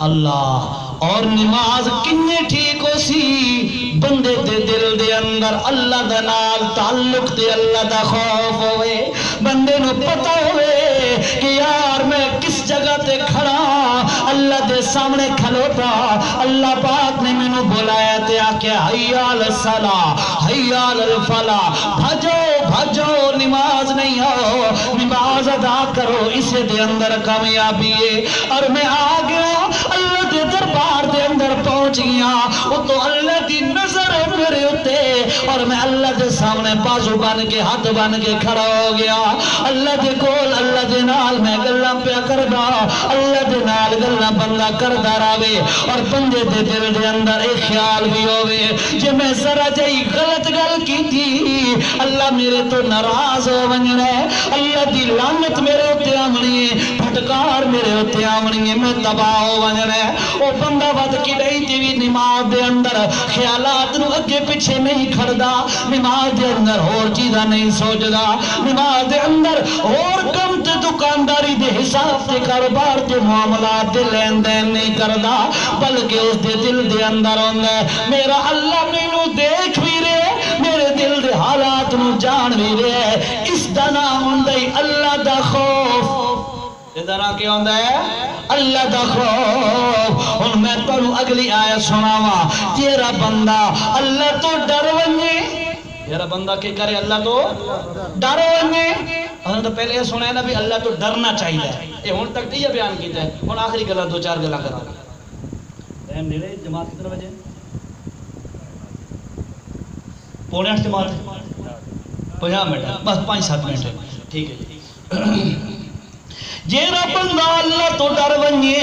اللہ اور نماز کنے ٹھیک ہو سی بندے دے دل دے اندر اللہ دا نال تعلق تے اللہ دا خوف ہوئے. بندے نو پتہ ہوئے کہ یار میں کس جگہ تے کھڑا, اللہ دے سامنے کھلوتا, اللہ پاک نے میں نو بلایا تے آکے حی علی الصلاۃ حی علی الفلاح, بھجو بھجو نماز نہیں ہو, نماز ادا کرو, اسے دے اندر کامیابی ہے. اور میں آ گیا اللہ دے دربار دے اندر پہنچ گیا, وہ تو اللہ دی نظر ہے میرے اتے, اور میں اللہ دے سامنے بازو بن کے ہاتھ بن کے کھڑا ہو گیا. اللہ دے کول اللہ دے نال میں گلاں پیا کردا, اللہ دے نال گلاں بندہ کردا رہے. اور بندے دے دل دے اندر ایک خیال بھی ہوئے جے میں ذرا جئی غلط گل کیتی اللہ میرے تو ناراض ہو ونجنا ہے, اللہ دی لعنت میرے اتے آمنی ہے, پھٹکار میرے اتے آمنی ہے, میں تباہ ہو ونجنا ہے. او بندہ ود کی رہی تھی بھی نماز دے اندر خیالات نو اگے پیچھے نہیں کھڑدا, نماز دے اندر اور چیزاں نہیں سوچدا, نماز دے اندر اور کم تے دکانداری دے حساب تے کاروبار تے معاملات دے لین دین نہیں کردا, بلکہ اس دے دل دے اندر ہوندا ہے میرا اللہ مینوں دیکھ بھی رہے, میرے دل دے حالات نو جان بھی رہے. اس دا نام ہوندا ہے اللہ دا خوف. ادھر کیا ہوندہ ہے اللہ دا خوف. اور میں تنوں اگلی آیت سناواں, تیرا بندہ اللہ تو ڈر ونجے, تیرا بندہ کی کرے اللہ تو ڈر ونجے. ہم تو پہلے یہ سنا ہے نا بھی اللہ تو ڈرنا چاہیے, یہ ہون تک یہ بیان کیتا ہے. ہون آخری گلا دو چار گلا کرا ٹائم نیڑے جماعت کتنا بجے؟ 7:45 جماعت 50 منٹ, بس 5-7 منٹ ہے, ٹھیک ہے جی. جیرا بندہ اللہ تو ڈر ونجے,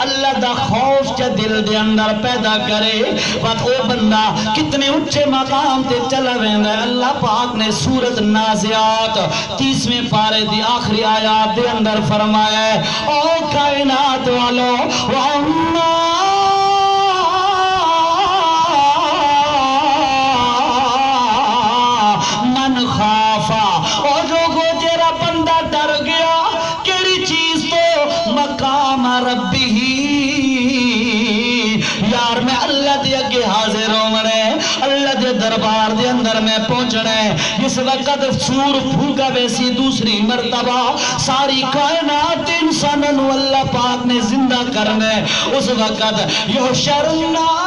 اللہ دا خوف چا دل دے اندر پیدا کرے, بات او بندہ کتنے اچھے مقام تے چلا ویندا ہے. اللہ پاک نے سورۃ نازعات 30ویں پارے دی آخری آیات دے اندر فرمایا ہے او کائنات والو وَأَمَّا من خافا, او جو گو جیرا بندہ ڈر گیا مقام ربی ہی, یار میں اللہ دے اگے حاضر ہونا ہے, اللہ دے دربار دے اندر میں پہنچنا ہے. جس وقت سور پھونکا ویسی دوسری مرتبہ ساری کائنات انسانوں اللہ پاک نے زندہ کرنا ہے, اس وقت یحشر الناس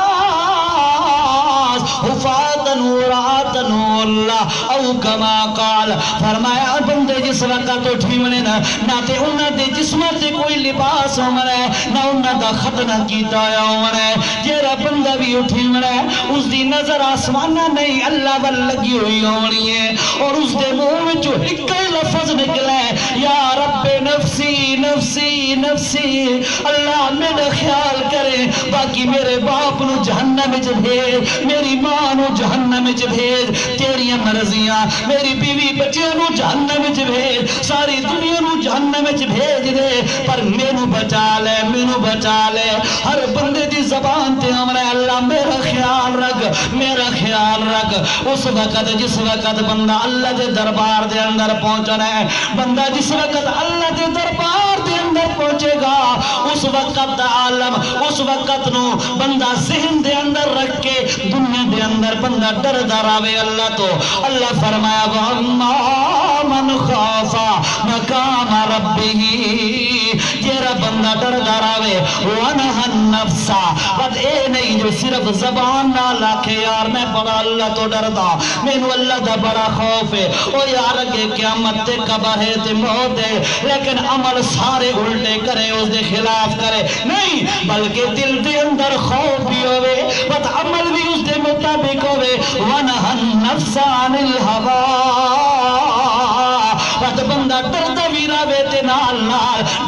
حفاة عراة اللہ او کما قال فرمایا بندے جس وقت اٹھی منے نہ تے انہاں دے جسماں تے کوئی لباس ہومنے نہ انہاں دا ختنہ کیتا ہومنے جیڑا بندہ بھی اٹھی منے اس دی نظر آسمانہ نہیں اللہ وال لگی ہوئی ہونی ہے اور اس دے منہ وچ ایک لفظ نکلے یا رب نفسی نفسی نفسی اللہ میرا خیال کرے باقی میرے باپ نو جہنم وچ بھیج میری ماں نو جہنم وچ بھیج تیریاں مرضیاں میری بیوی بچیاں نو جہنم وچ بھیج ساری دنیا نو جہنم وچ بھیج دے پر مینوں بچا لے ہر بندے دی زبان تے امر اللہ میرا خیال رکھ اس وقت جس وقت بندہ اللہ دے دربار دے اندر پہنچنا ہے بندہ جس وقت اللہ دے دربار دے اندر پہنچے گا اس وقت دا عالم اس وقت نو بندہ ذہن دے اندر رکھ کے دنیا دے اندر بندہ ڈر دراوے اللہ تو اللہ فرمایا وَأَمَّا مَنْ خَافَ مَقَامَ رَبِّهِ جیرا بندہ ڈر دراوے وَنَهَا النَّفْسَ بس اے نہیں جو صرف زبان نہ لاکھے یار میں بڑا اللہ تو ڈر دا مینو اللہ دا بڑا خوف ہے او یار اگے قیامت تے قبر ہے تے موت ہے لیکن عمل سارے الٹے کرے اس دے خلاف کرے نہیں بلکہ دل دے اندر خوف بھی ہوئے بس عمل بھی اس دے مطابق ہوئے وَنَهَا النَّفْسَ عَنِ الْهَوَىٰ بس بندہ ڈردہ بھی راوے تے نال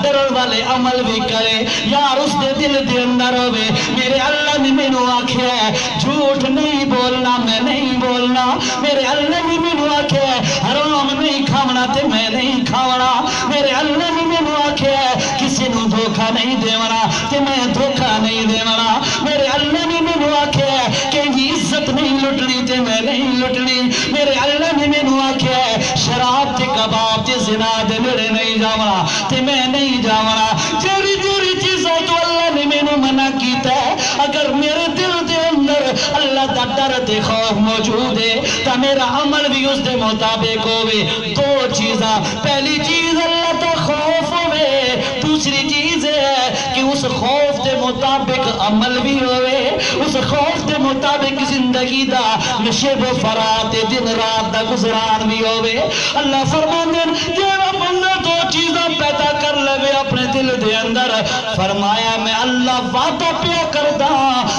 ڈرن والے عمل بھی کرے یار اس دے دل دے اندر ہوئے میرے اللہ نے مینوں آکھیا ہے جھوٹ نہیں بولنا میں نہیں بولنا میرے اللہ نے مینوں آکھیا ہے حرام نہیں کھاونا تے میں نہیں کھاونا میرے اللہ نے مینوں آکھیا ہے کسی نو دھوکا نہیں دیونا تے میں دھوکا نہیں دیونا میرے اللہ نے مینوں آکھیا ہے کہ یہ عزت نہیں لٹنی تے میں نہیں لٹنی میرے اللہ نے مینوں آکھیا ہے شراب تے کباب تے زنا دے نیڑے نہیں جاونا تے میں نہیں جاونا جیڑی چیزوں تو اللہ نے مینوں منع کیتا ہے اگر میرے دل دے اندر اللہ دا ڈر تے خوف موجود ہے تا میرا عمل بھی اس دے مطابق ہوئے دو چیزاں پہلی چیز اللہ دا خوف ہوئے دوسری چیز ہے کہ اس خوف دے مطابق عمل بھی ہوئے اس خوف دے مطابق زندگی دا نشیب و فرات دن رات دا گزران بھی ہوئے اللہ فرماندے جیڑا بندہ دو چیزاں پیدا کر لے اپنے دل دے اندر فرمایا میں اللہ وعدہ پیا کردہ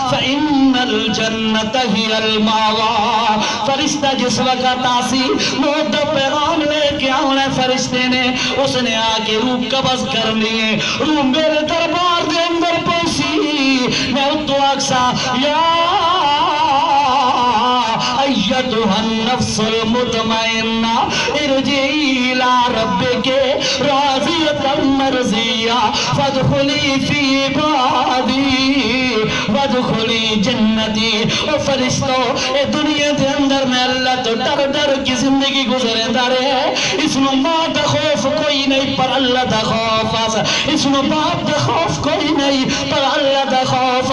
فَإِنَّ الْجَنَّةَ هِيَ الْمَأْوَىٰ فرشتہ جس وقت آسی موت دا پیغام لے کے آنے فرشتے نے اس نے آکے روح قبض کر لیے روح میرے دربار دے اندر پہنچی میں اتو اکسا یا ایتها النفس المطمئنہ ارجعی الى ربک راضیۃ مرضیہ فادخلی فی عبادی وادخلی جنتی او فرشتوں اے دنیا دے اندر میں اللہ تو ڈر کی زندگی گزرے رہے اس نو ماں دا خوف کوئی نہیں پر اللہ دا خوف اس نو باپ دا خوف کوئی نہیں پر اللہ دا خوف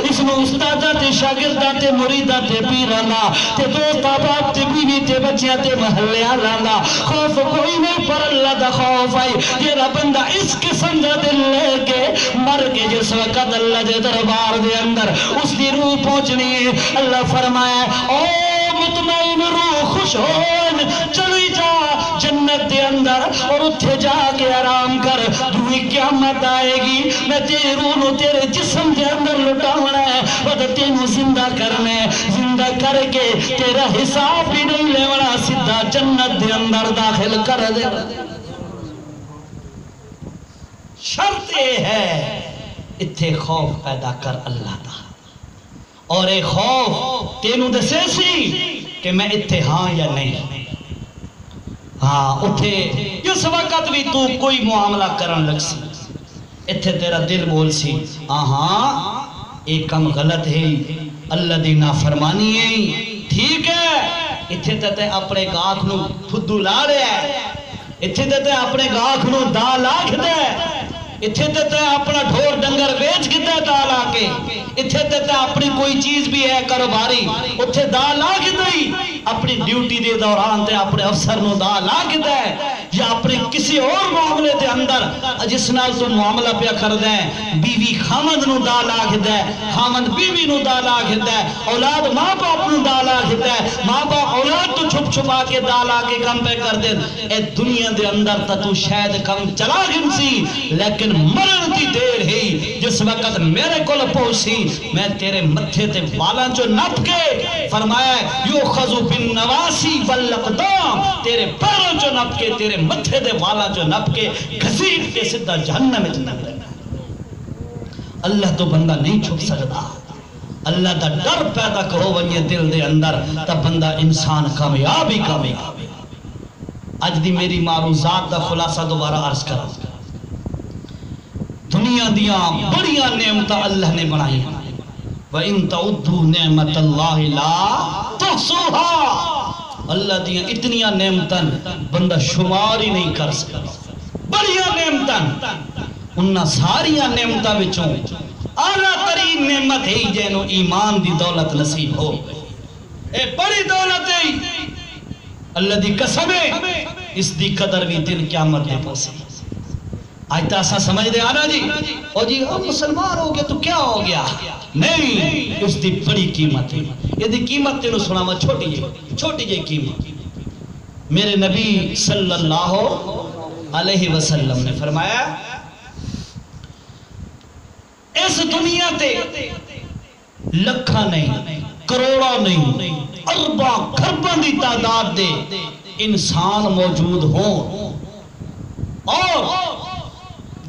اس نو استادہ تے شاگردہ تے مریدہ تے پیرانا تے دوست باپ تے بیوی تے بچیاں تے محلے آلانا خوف کوئی نہیں پر اللہ دا خوف آئی یہ بندہ اس قسم دا دل لے کے مر کے جس وقت اللہ دے دربار دے اندر اس دی روح پہنچنی ہے اللہ فرمایا او مطمئن روح خوش ہون چلی جا جنت دے اندر اور اتھے جا کے آرام کر روح قیامت آئے گی میں تیری روح نو تیرے جسم دے اندر لٹاونا ہے وہ تینو زندہ کرنے زندہ کر کے تیرا حساب بھی نہیں لیونا سدھا جنت دے اندر داخل کر دے شرط یہ ہے اتھے خوف پیدا کر اللہ دا اور اے خوف تینو دسے سی کہ میں اتھے ہاں یا نہیں ہاں اتھے جس وقت بھی تو کوئی معاملہ کرن لگ سی اتھے تیرا دل بول سی ہاں ایک کم غلط ہے اللہ دی نافرمانی ہے ٹھیک ہے اتھے تے اپنے گاکھ نو پھدو لا رہے ہے اتھے تے اپنے گاکھ نو دا لاکھ دے اتھے تے اپنا ڈھور ڈنگر بیچ گدے دا لا کے اتھے تے اپنی کوئی چیز بھی ہے کاروباری اتھے دا لا گدے اپنی ڈیوٹی دے دوران تے اپنے افسر نو دا لا گدے یا اپنے کسی اور معاملے دے اندر جس نال تو معاملہ پیا کر دیں بیوی خامد نو دا لا گدے خامد بیوی نو دا لا گدے اولاد ماں باپ نو دا لا گدے ماں باپ اولاد تو چھپا کے دال آ کے کم پہ کر دے اے دنیا دے اندر تا تو شاید کم چلا گنسی لیکن مرن دی دیر ہی جس وقت میرے کول پہنچی میں تیرے متھے تے والاں جو نپ کے فرمایا یوخذ بالنواسی والاقدام تیرے پیروں جو نپ کے تیرے متھے دے والاں جو نپ کے گھسیٹ کے سدھا جہنم میں نپ دینا اللہ تو بندہ نہیں چھپ سکتا اللہ دا ڈر پیدا کرو ونجے دل دے اندر تا بندہ انسان کامیاب ہی کامیاب اج دی میری معروضات دا خلاصہ دوبارہ عرض کرا دنیا دیاں بڑیاں نعمتاں اللہ نے بنائی وَإِن تَعُدُّوا نِعْمَةَ اللَّهِ لَا تُحْصُوهَا اللہ دیاں اتنیاں نعمتاں بندہ شمار ہی نہیں کر سکتا بڑیاں نعمتاں انہاں ساریاں نعمتاں وچوں اعلیٰ ترین نعمت ہے جینو ایمان دی دولت نصیب ہو اے بڑی دولت ہے اللہ دی قسم ہے اس دی قدر بھی دن قیامت دے پوسی آج تا ایسا سمجھ دے آنا جی او جی مسلمان ہو گیا تو کیا ہو گیا نہیں اس دی بڑی قیمت ہے یہ دی قیمت تینوں سنا میں چھوٹی جے قیمت میرے نبی صلی اللہ علیہ وسلم نے فرمایا اس دنیا تے لکھاں نہیں کروڑا نہیں ارباں کھرباں دی تعداد دے انسان موجود ہوں اور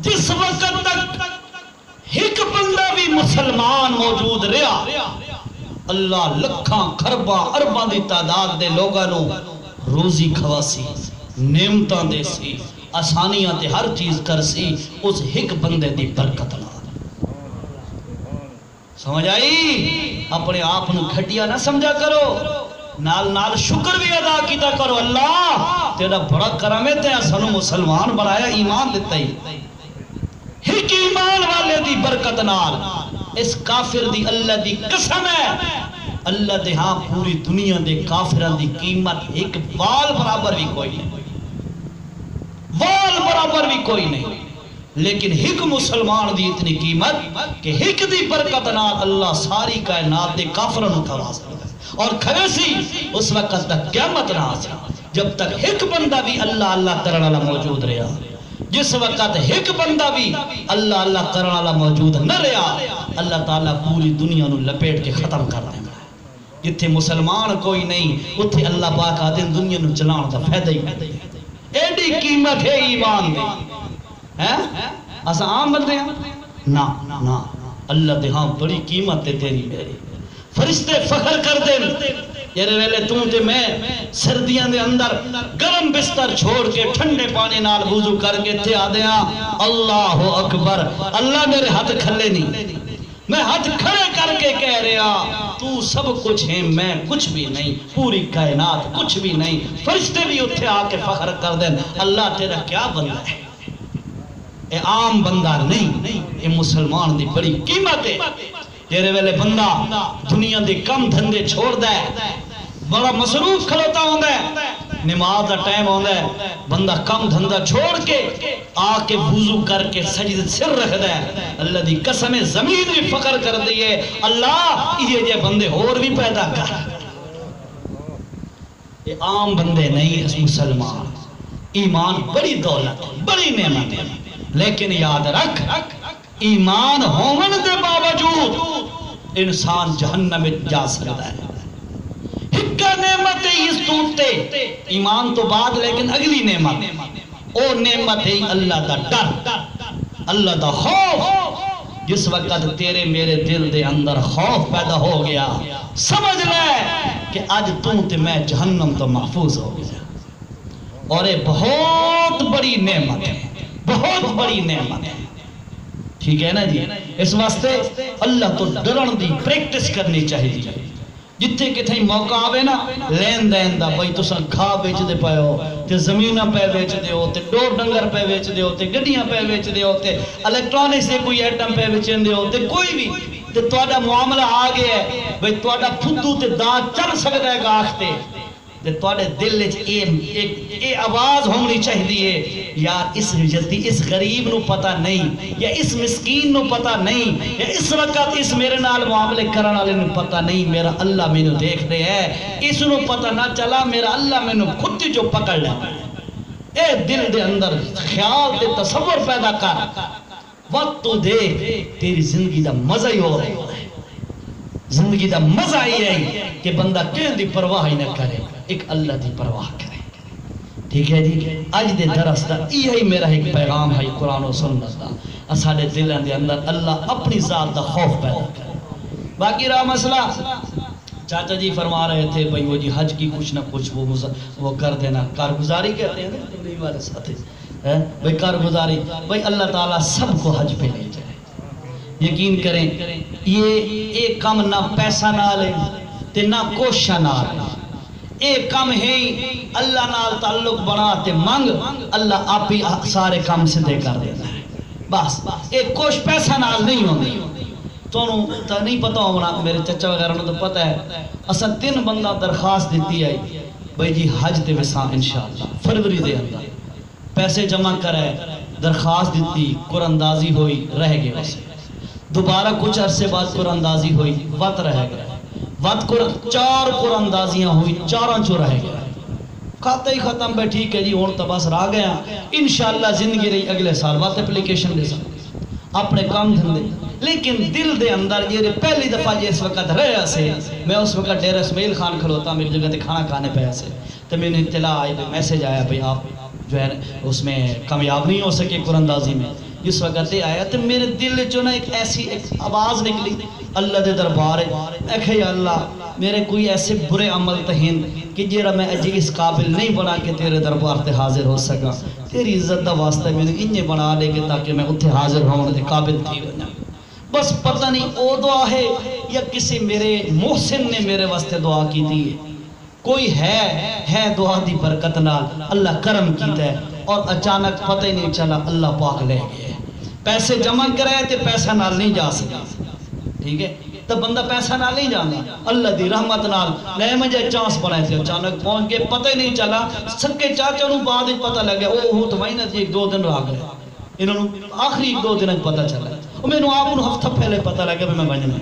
جس وقت تک ایک بندہ بھی مسلمان موجود رہا اللہ لکھاں کھرباں ارباں دی تعداد دے لوگاں نو روزی کھواسی نعمتاں دے سی آسانیاں تے ہر چیز کر سی اس ایک بندے دی برکت نہ سمجھ آئی اپنے آپ نو گھٹیا نہ سمجھا کرو نال شکر بھی ادا کیتا کرو اللہ تیرا بڑا کرم ہے تے اسانو مسلمان بنایا ایمان دیتا ہی ایک ایمان والے دی برکت نال اس کافر دی اللہ دی قسم ہے اللہ دے ہاں پوری دنیا دے کافران دی قیمت ایک وال برابر بھی کوئی نہیں وال برابر بھی کوئی نہیں لیکن ایک مسلمان دی اتنی قیمت کہ ایک دی برکت نال اللہ ساری کائنات دے کافروں کا واسطہ اور کھڑے سی اس وقت تک قیامت نہ آ جب تک ایک بندہ بھی اللہ اللہ کرنے والا موجود رہا جس وقت ایک بندہ بھی اللہ اللہ کرنے والا موجود نہ رہا اللہ تعالیٰ پوری دنیا نو لپیٹ کے ختم کر دے گا جتھے مسلمان کوئی نہیں اتھے اللہ پاک آدھیں دنیا نو چلان کا فائدہ ہی ایڈی قیمت ہے ایمان دے ایسا عام بندے ہیں نا اللہ دے ہاں بڑی قیمت ہے تیری میری فرشتے فخر کر دیں یار ویلے تم تے میں سردیاں دے اندر گرم بستر چھوڑ کے ٹھنڈے پانی نال وضو کر کے تھے آدھیاں اللہ اکبر اللہ میرے ہاتھ کھلے نہیں میں ہاتھ کھڑے کر کے کہہ رہا تو سب کچھ ہے میں کچھ بھی نہیں پوری کائنات کچھ بھی نہیں فرشتے بھی اتھے آ کے فخر کر دیں اللہ تیرا کیا بندہ ہے اے عام بندہ نہیں اے مسلمان دی بڑی قیمت ہے تیرے ویلے بندہ دنیا دے کم دھندے چھوڑ دے بڑا مصروف کھلوتا ہوں دے نماز دا ٹائم ہوں دے بندہ کم دھندہ چھوڑ کے آ کے وضو کر کے سجد سر رکھ دے اللہ دی قسم زمین بھی فخر کر دیئے اللہ یہ جے بندے اور بھی پیدا کر یہ عام بندے نہیں اس مسلمان ایمان بڑی دولت بڑی نعمت ہے لیکن یاد رکھ ایمان ہون دے باوجود انسان جہنم میں جا سکتا ہے ہکا نعمت ہے اس توتے ایمان تو بعد لیکن اگلی نعمت او نعمت ہے اللہ دا ڈر اللہ دا خوف جس وقت تیرے میرے دل دے اندر خوف پیدا ہو گیا سمجھ لے کہ آج تے میں جہنم تو محفوظ ہو گیا اور یہ بہت بڑی نعمت ہے بہت بڑی نعمت ہے ٹھیک ہے نا جی اس واسطے اللہ تو ڈرن دی پریکٹس کرنی چاہیے جتھے کتھے موقع آوے نا لین دین دا بھائی تساں کھا بیچ دے پائے ہو تے زمینہ پہ بیچ دے ہو تے ڈور ڈنگر پہ بیچ دے ہو تے گڈیاں پہ بیچ دے ہو تے الیکٹرانک سے کوئی ایٹم پہ بیچ دے ہو تے کوئی بھی تے تواڈا معاملہ آ گیا ہے بھائی تواڈا پھدو تے دانت چل سکدا ہے گاہ تے تے تواڈے دل وچ اے آواز ہونی چاہیے یار اس غریب نو پتہ نہیں یا اس مسکین نو پتہ نہیں یا اس وقت اس میرے نال معاملے کرن والے نو پتہ نہیں میرا اللہ مینوں دیکھ رہا ہے اس نو پتہ نہ چلا میرا اللہ مینوں خود جو پکڑ لے اے دل دے اندر خیال تے تصور پیدا کر وقت تو دے تیری زندگی دا مزہ ہی ہو رہا ہے زندگی دا مزہ ہی ہے کہ بندہ کہیں دی پرواہ ہی نہ کرے ایک اللہ دی پرواہ کرے ٹھیک ہے جی آج دے درس دا یہی میرا ایک پیغام ہے قرآن و سنت دا اساڑے دلوں دے اندر اللہ اپنی ذات دا خوف پیدا کرے باقی رہا مسئلہ چاچا جی فرما رہے تھے بھئی وہ جی حج کی کچھ نہ کچھ وہ کر دینا کارگزاری کہتے ہیں تبلیغ والے ساتھی بھئی کارگزاری بھئی اللہ تعالیٰ سب کو حج پہ لے جائے یقین کریں یہ ایک کم نہ پیسہ نہ لے تے نہ کوشش نہ لے ایک کم ہے اللہ نال تعلق بناتے منگ اللہ آپ ہی سارے کام سے دے کر دیتا ہے بس ایک کوش پیسہ نال نہیں ہوندی تو نہیں پتا ہونا میرے چچا وغیرہ نے تو پتا ہے اصلا 3 بندہ درخواست دیتی ہے بھئی جی حج تے وساں انشاءاللہ فروری دے اندر پیسے جمع کرے درخواست دیتی قرآن اندازی ہوئی رہ گئے ویسے دوبارہ کچھ عرصے بعد قرآن اندازی ہوئی وقت رہ گئے وقت 4 قرآن اندازیاں ہوئی 4 چو رہ گئے کھاتے ہی ختم بے ٹھیک ہے جی اور تو بس رہ گیا انشاءاللہ زندگی رہی اگلے سال بات اپلیکیشن دے سکتے اپنے کام دھندے لیکن دل دے اندر یہ پہلی دفعہ جس وقت رہے سے میں اس وقت ڈیرہ اسماعیل خان کھلوتا میری جگہ تے کھانا کھانے پہ سے تو میں نے اطلاع آئی میسیج آیا بھئی آپ جو ہے اس میں کامیاب نہیں ہو سکے قرآن اندازی میں اس وقت یہ آیا تو میرے دل جو نا ایک ایسی آواز نکلی اللہ دے دربار ہے یا اللہ میرے کوئی ایسے برے عمل تہین کہ جیرا میں اجی اس قابل نہیں بنا کہ تیرے دربار تے حاضر ہو سکا تیری عزت دا واسطہ میں نے انہیں بنا لے کے تاکہ میں اتھے حاضر ہوں دے قابل تھی بنا بس پتہ نہیں او دعا ہے یا کسی میرے محسن نے میرے واسطے دعا کی تھی کوئی ہے دعا دی برکت نال اللہ کرم کیتا ہے اور اچانک پتہ ہی نہیں چلا اللہ پاک لے گئے پیسے جمع کرائے تے پیسہ نال نہیں جا سکا ٹھیک ہے تو بندہ پیسہ نال نہیں جانا اللہ دی رحمت نال نئے مجھے چانس بنائے تھے اچانک پہنچ کے پتہ ہی نہیں چلا سکے چاچا نو بعد ہی پتہ لگے اوہ تو مہینہ تھی 1-2 دن رہ گئے انہوں آخری 1-2 دن پتہ چلا اور میں نے آپ انہوں ہفتہ پہلے پتہ لگے میں بجنا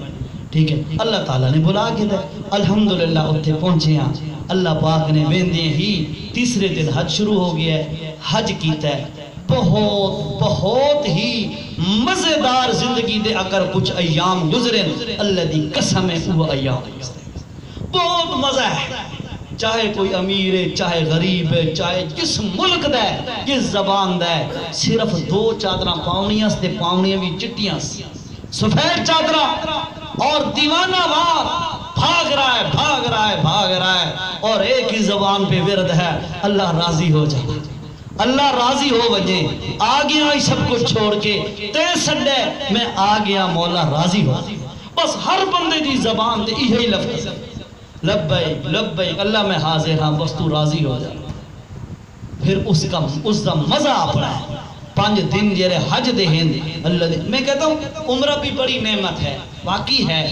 ٹھیک ہے اللہ تعالیٰ نے بلا کے دے الحمدللہ اتھے پہنچے ہیں اللہ پاک نے بیندے ہی تیسرے دن حج شروع ہو گیا ہے حج کیتا ہے بہت ہی مزیدار زندگی دے اگر کچھ ایام گزریں اللہ دی قسم ہے وہ ایام بہت مزہ ہے چاہے کوئی امیر ہے چاہے غریب ہے چاہے جس ملک دا ہے جس زبان دا ہے صرف 2 چادرہ پاؤنیاں سے پاؤنیاں بھی چٹیاں سفید چادرہ اور دیوانہ وار بھاگ رہا ہے اور ایک ہی زبان پہ ورد ہے اللہ راضی ہو جائے اللہ راضی ہو وجے آ گیا ہی سب کچھ چھوڑ کے تے سڈے میں آ گیا مولا راضی ہو بس ہر بندے دی زبان تے یہی لفظ لبیک لبیک اللہ میں حاضر ہاں بس تو راضی ہو جائے پھر اس کا مزہ اپنا ہے 5 دن جیرے حج دے ہیں اللہ دے میں کہتا ہوں عمرہ بھی بڑی نعمت ہے واقعی ہے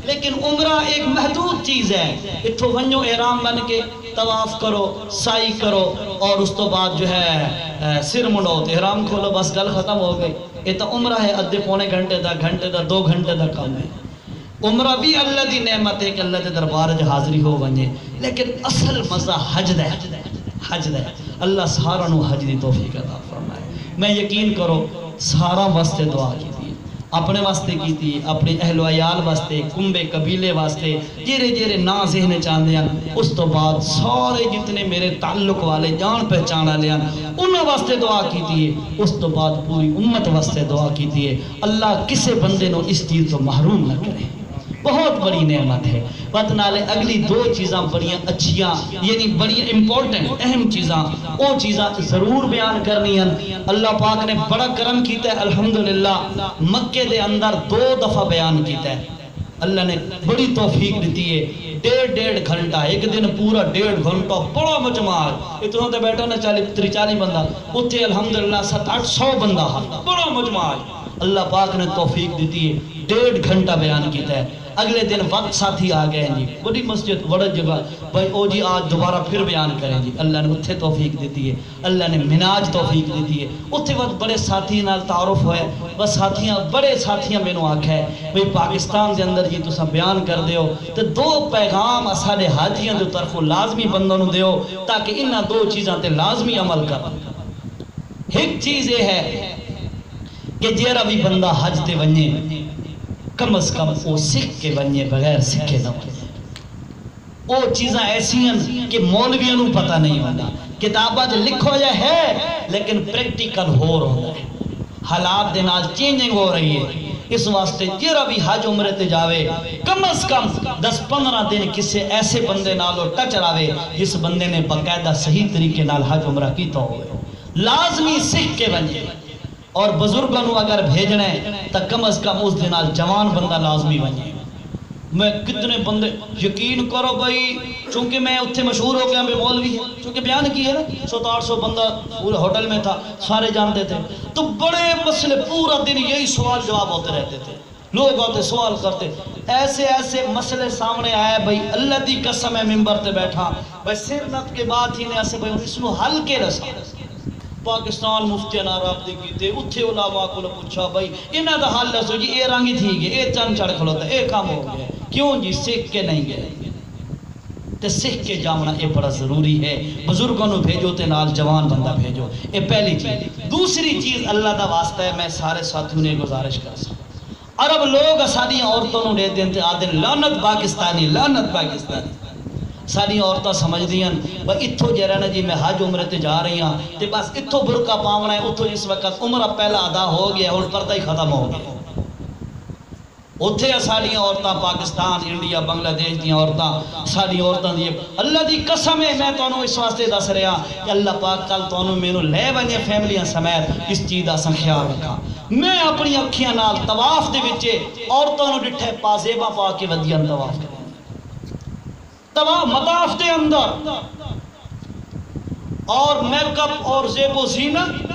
لیکن عمرہ ایک محدود چیز ہے اتھو ونجو احرام بن کے طواف کرو سائی کرو اور اس تو بعد جو ہے سر منڈو احرام کھولو بس گل ختم ہو گئی یہ تو عمرہ ہے ادھے پونے گھنٹے دا 2 گھنٹے دا کام ہے عمرہ بھی اللہ دی نعمت ہے کہ اللہ دے دربار جو حاضری ہو ونجے لیکن اصل مزہ حج دے اللہ سارا نو حج دی توفیق عطا فرمائے میں یقین کرو سارا واسطے دعا کی تھی اپنے واسطے کی تھی اپنے اہل و عیال واسطے کنبے قبیلے واسطے جیرے نا ذہن چاندے ہیں اس تو بعد سارے جتنے میرے تعلق والے جان پہچانا لے انہوں واسطے دعا کی تھی اس تو بعد پوری امت واسطے دعا کی تھی اللہ کسے بندے نو اس چیز تو محروم نہ کرے بہت بڑی نعمت ہے پتہ نالے اگلی 2 چیزاں بڑی اچھیاں یعنی بڑی امپورٹنٹ اہم چیزاں وہ چیزاں ضرور بیان کرنی ہیں اللہ پاک نے بڑا کرم کیتا ہے الحمدللہ مکے دے اندر 2 دفعہ بیان کیتا ہے اللہ نے بڑی توفیق دیتی ہے 1.5 گھنٹہ ایک دن پورا 1.5 گھنٹہ بڑا مجمع ہے اتنا تے بیٹھا نا 40 بندہ اتھے الحمدللہ 700-800 بندہ بڑا مجمع ہے اللہ پاک نے توفیق دیتی ہے 1.5 گھنٹہ بیان کیتا ہے اگلے دن وقت ساتھی آ گئے جی بڑی مسجد بڑا جگہ بھائی او جی آج دوبارہ پھر بیان کریں جی اللہ نے اتھے توفیق دیتی ہے اللہ نے مناج توفیق دیتی ہے اتھے وقت بڑے ساتھی نال تعارف ہوئے بس ساتھیاں بڑے ساتھیاں میں نو آکھا ہے بھئی پاکستان دے اندر جی تسا بیان کر دیو تو دو پیغام اساڑے حاجیاں دے طرفوں لازمی بندوں نو دیو تاکہ انہاں دو چیزاں تے لازمی عمل کر ایک چیز یہ ہے کہ جیرا بھی بندہ حج تے ونجے کم از کم وہ سکھ کے ونجے بغیر سکھے نہ ونجے وہ چیزاں ایسی ہیں کہ مولویوں نو پتہ نہیں ہوتا کتابہ جو لکھو یا ہے لیکن پریکٹیکل ہو رہا ہے حالات دے نال چینجنگ ہو رہی ہے اس واسطے جیرا بھی حج عمرے تے جاوے کم از کم 10-15 دن کسے ایسے بندے نالو ٹچ راوے جس بندے نے باقاعدہ صحیح طریقے نال حج عمرہ کیتا ہوئے لازمی سکھ کے ونجے اور بزرگوں نو اگر بھیجنا ہے تو کم از کم اس دنال جوان بندہ لازمی ونجے میں کتنے بندے یقین کرو بھائی چونکہ میں اتھے مشہور ہو گیا میں مولوی ہے چونکہ بیان کی ہے نا 700-800 بندہ پورے ہوٹل میں تھا سارے جانتے تھے تو بڑے مسئلے پورا دن یہی سوال جواب ہوتے رہتے تھے لوگ آتے سوال کرتے ایسے ایسے مسئلے سامنے آئے بھائی اللہ دی قسم ہے ممبر تے بیٹھا بھائی سر نت کے بعد ہی نے ایسے بھائی اس نو حل کے رسا پاکستان مفتی رابطے کیتے اتھے علماء کو پوچھا بھائی انہاں دا حل دسو جی اے رنگ تھی گئے اے چند چڑھ کھلوتا اے کام ہو گیا کیوں جی سکھ کے نہیں گئے تے سکھ کے جامنا اے بڑا ضروری ہے بزرگوں نو بھیجو تے نال جوان بندہ بھیجو اے پہلی چیز دوسری چیز اللہ دا واسطہ ہے میں سارے ساتھیوں نے گزارش کر سکتا عرب لوگ ساری عورتوں نو دے دین تے آدن لعنت پاکستانی لعنت پاکستانی ساری عورتیں سمجھ دیاں بھئی اتھو جے رہنا جی میں حج عمرے تے جا رہی ہاں تے بس اتھو برقع پاونا ہے اتھو جس وقت عمرہ پہلا ادا ہو گیا اور پردہ ہی ختم ہو گیا اتھے ساری عورتیں پاکستان انڈیا بنگلہ دیش دی عورتیں ساری عورتیں دی اللہ دی قسم ہے میں تانوں اس واسطے دس رہا کہ اللہ پاک کل تانوں مینوں لے ونجے فیملیاں سمیت اس چیز دا خیال رکھا میں اپنی اکھیاں نال طواف دے وچے عورتوں نو ڈٹھے پازیبا پا کے ودیاں طواف کرے مطاف دے اندر اور میک اپ اور زیب و زینت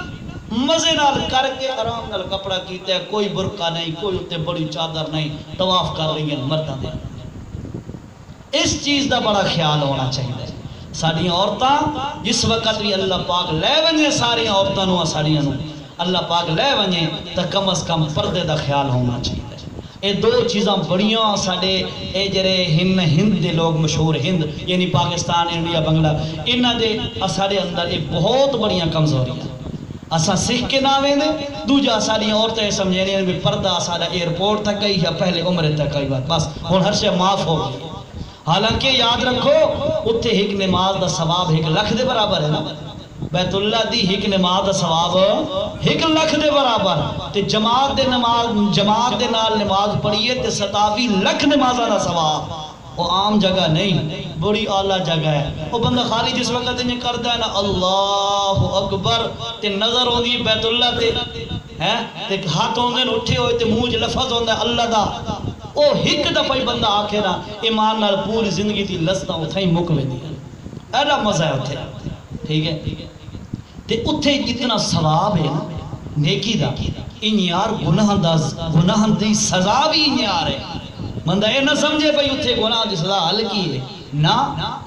مزے نال کر کے آرام نال کپڑا کیتا ہے کوئی برقع نہیں کوئی اتے بڑی چادر نہیں طواف کر رہی ہیں مرداں دے اس چیز دا بڑا خیال ہونا چاہیے ساری عورتاں جس وقت بھی اللہ پاک لے ونجے ساری عورتاں نو ساریاں نو اللہ پاک لے ونجے تو کم از کم پردے دا خیال ہونا چاہیے اے دو چیزاں بڑیاں ساڑے اے جرے ہند دے لوگ مشہور ہند یعنی پاکستان انڈیا بنگلہ انہاں دے ساڑے اندر ایک بہت بڑیاں کمزوریاں اساں سکھ کے ناویں دے دوجا ساری عورتیں سمجھے بھی پردہ سارا ایئرپورٹ تک گئی یا پہلے عمرے تک گئی بات بس ہن ہر شے معاف ہو گئی حالانکہ یاد رکھو اتھے ایک نماز دا ثواب 1 لاکھ دے برابر ہے نا بیت اللہ دی ایک نماز دا ثواب 1 لاکھ دے برابر تے جماعت دے نال نماز پڑھیے تے 27 لاکھ نمازاں دا ثواب وہ عام جگہ نہیں بڑی اعلیٰ جگہ ہے وہ بندہ خالی جس وقت انہیں کرتا ہے نا اللہ اکبر تے نظر ہوندی بیت اللہ تے ہاتھ ہوندے اٹھے ہوئے تے منہ لفظ ہوندا ہے اللہ دا او ایک دفعہ بندہ آکھے نا ایمان نال پوری زندگی دی لذتاں اتھے ہی مک ویندی ایڈا مزہ ہے اتھے ٹھیک ہے تے اتھے جتنا ثواب ہے نا نیکی دا انیار گناہ دی سزا بھی انیار ہے مندہ اے نہ سمجھے بھئی اتھے گناہ دی سزا ہلکی ہے نا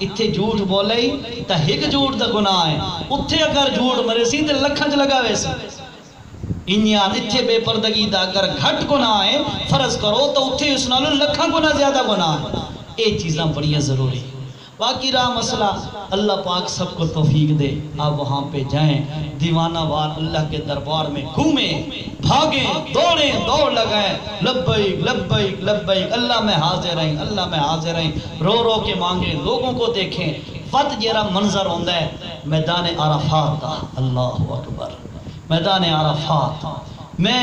اتھے جھوٹ بولے ہی تا ایک جھوٹ دا گناہ ہے اتھے اگر جھوٹ مرے سی تے لکھنچ لگا ویسے انیار اتھے بے پردگی دا اگر گھٹ گناہ ہے فرض کرو تو اتھے اس نالو لکھاں گناہ زیادہ گناہ ہے اے چیزاں بڑی ضروری ہے باقی رہا مسئلہ اللہ پاک سب کو توفیق دے آپ وہاں پہ جائیں دیوانہ وار اللہ کے دربار میں گھومیں بھاگیں دوڑیں دوڑ لگائیں لبیک لبیک لبیک اللہ میں حاضر ہیں اللہ میں حاضر ہیں رو رو کے مانگیں لوگوں کو دیکھیں فت جیرا منظر ہوندہ ہے میدان عرفات اللہ اکبر میدان عرفات میں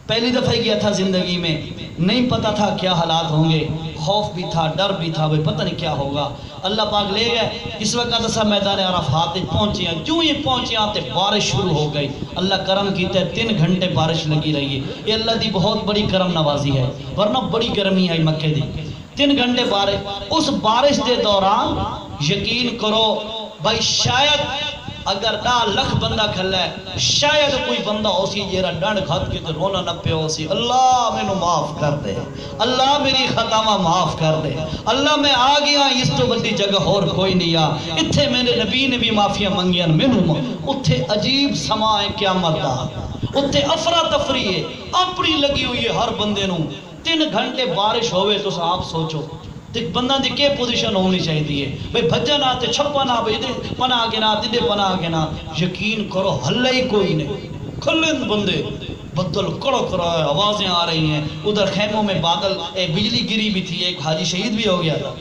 پہلی دفعہ گیا تھا زندگی میں نہیں پتا تھا کیا حالات ہوں گے خوف بھی تھا ڈر بھی تھا بھئی پتہ نہیں کیا ہوگا اللہ پاک لے گئے اس وقت اسا میدان عرفات پہنچے ہیں جو یہ پہنچے ہیں تے بارش شروع ہو گئی اللہ کرم کیتے 3 گھنٹے بارش لگی رہی ہے یہ اللہ دی بہت بڑی کرم نوازی ہے ورنہ بڑی گرمی ہے مکے دی 3 گھنٹے بارش اس بارش دے دوران یقین کرو بھائی شاید اگر 10 لکھ بندہ کھلا ہے شاید کوئی بندہ اسی جیرا ڈنڈ کھات کے رونا نہ پہ اسی اللہ میں معاف کر دے، اللہ میری خطاواں معاف کر دے، اللہ میں آ گیا اس تو بڑی جگہ اور کوئی نہیں آ اتھے میرے نبی نے بھی معافیاں منگیاں مینوں اتھے عجیب سما ہے قیامت دا، اتھے افراتفری ہے اپنی لگی ہوئی ہے ہر بندے نوں 3 گھنٹے بارش ہوئے تو آپ سوچو بندہ دی کے پوزیشن ہونی چاہیے بھئی بھجا نہ تے چھپا نہ بھئی دے پناہ کے نہ دے پناہ کے نہ یقین کرو حلہ ہی کوئی نہیں کھلند بندے بدل کڑک رہا ہے آوازیں آ رہی ہیں ادھر خیموں میں بادل بجلی گری بھی تھی ایک حاجی شہید بھی ہو گیا تھا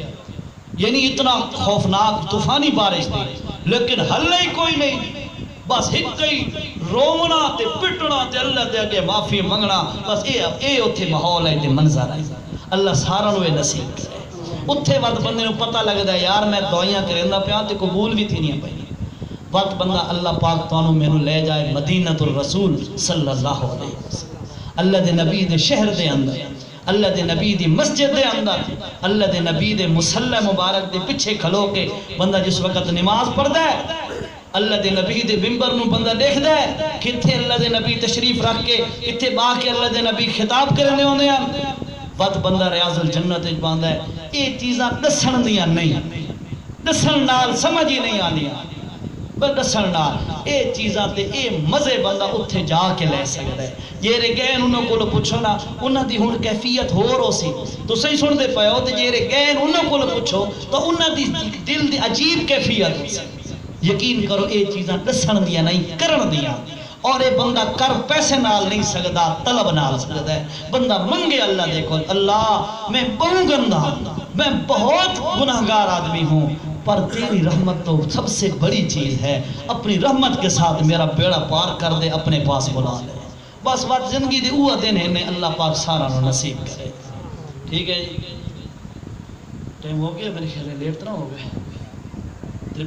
یعنی اتنا خوفناک طوفانی بارش تھی لیکن حلہ ہی کوئی نہیں بس ایک کئی رونا تے پٹنا تے اللہ دے آگے معافی منگنا بس اے اتھے ماحول ہے تے منظر ہے اللہ سارا نوے نصیب کرے اتھے وقت بندے نو پتہ لگدا ہے یار میں دعائیاں کریندا پیاں تے قبول بھی تھی نہیں پئی وقت بندہ اللہ پاک تانوں مینوں لے جائے مدینہ الرسول صلی اللہ علیہ وسلم اللہ دے نبی دے شہر دے اندر اللہ دے نبی دی مسجد دے اندر اللہ دے نبی دے مصلی مبارک دے پیچھے کھلو کے بندہ جس وقت نماز پڑھدا ہے اللہ دے نبی دے ممبر نو بندہ دیکھدا ہے کہ اتھے اللہ دے نبی تشریف رکھ کے اتھے با کے اللہ دے نبی خطاب کرنے ہوندے ہیں وقت بندہ ریاض الجنت وچ پاندا ہے یہ چیزاں دسن دیاں نہیں دسن نال سمجھ ہی نہیں آندیاں بس دسن نال یہ چیزاں تے یہ مزے بندہ اتھے جا کے لے سکتا ہے جیرے گئے انہوں کو پوچھو نا انہاں دی ہن کیفیت ہو سی تو صحیح سن دے پئے ہو تے جیرے گئے انہوں کو پوچھو تو انہاں دی دل دی عجیب کیفیت ہو سی یقین کرو یہ چیزاں دسن دیاں نہیں کرن دیاں اور یہ بندہ کر پیسے نال نہیں سکتا طلب نال سکتا ہے بندہ منگے اللہ دیکھو اللہ میں بہت گندا میں بہت گناہگار آدمی ہوں پر تیری رحمت تو سب سے بڑی چیز ہے اپنی رحمت کے ساتھ میرا بیڑا پار کر دے اپنے پاس بلا لے بس بات زندگی دے اوہ دن ہے اللہ پاک سارا نصیب کرے ٹھیک ہے جی ٹائم ہو گیا میرے خیال ہے لیٹ نہ ہو گئے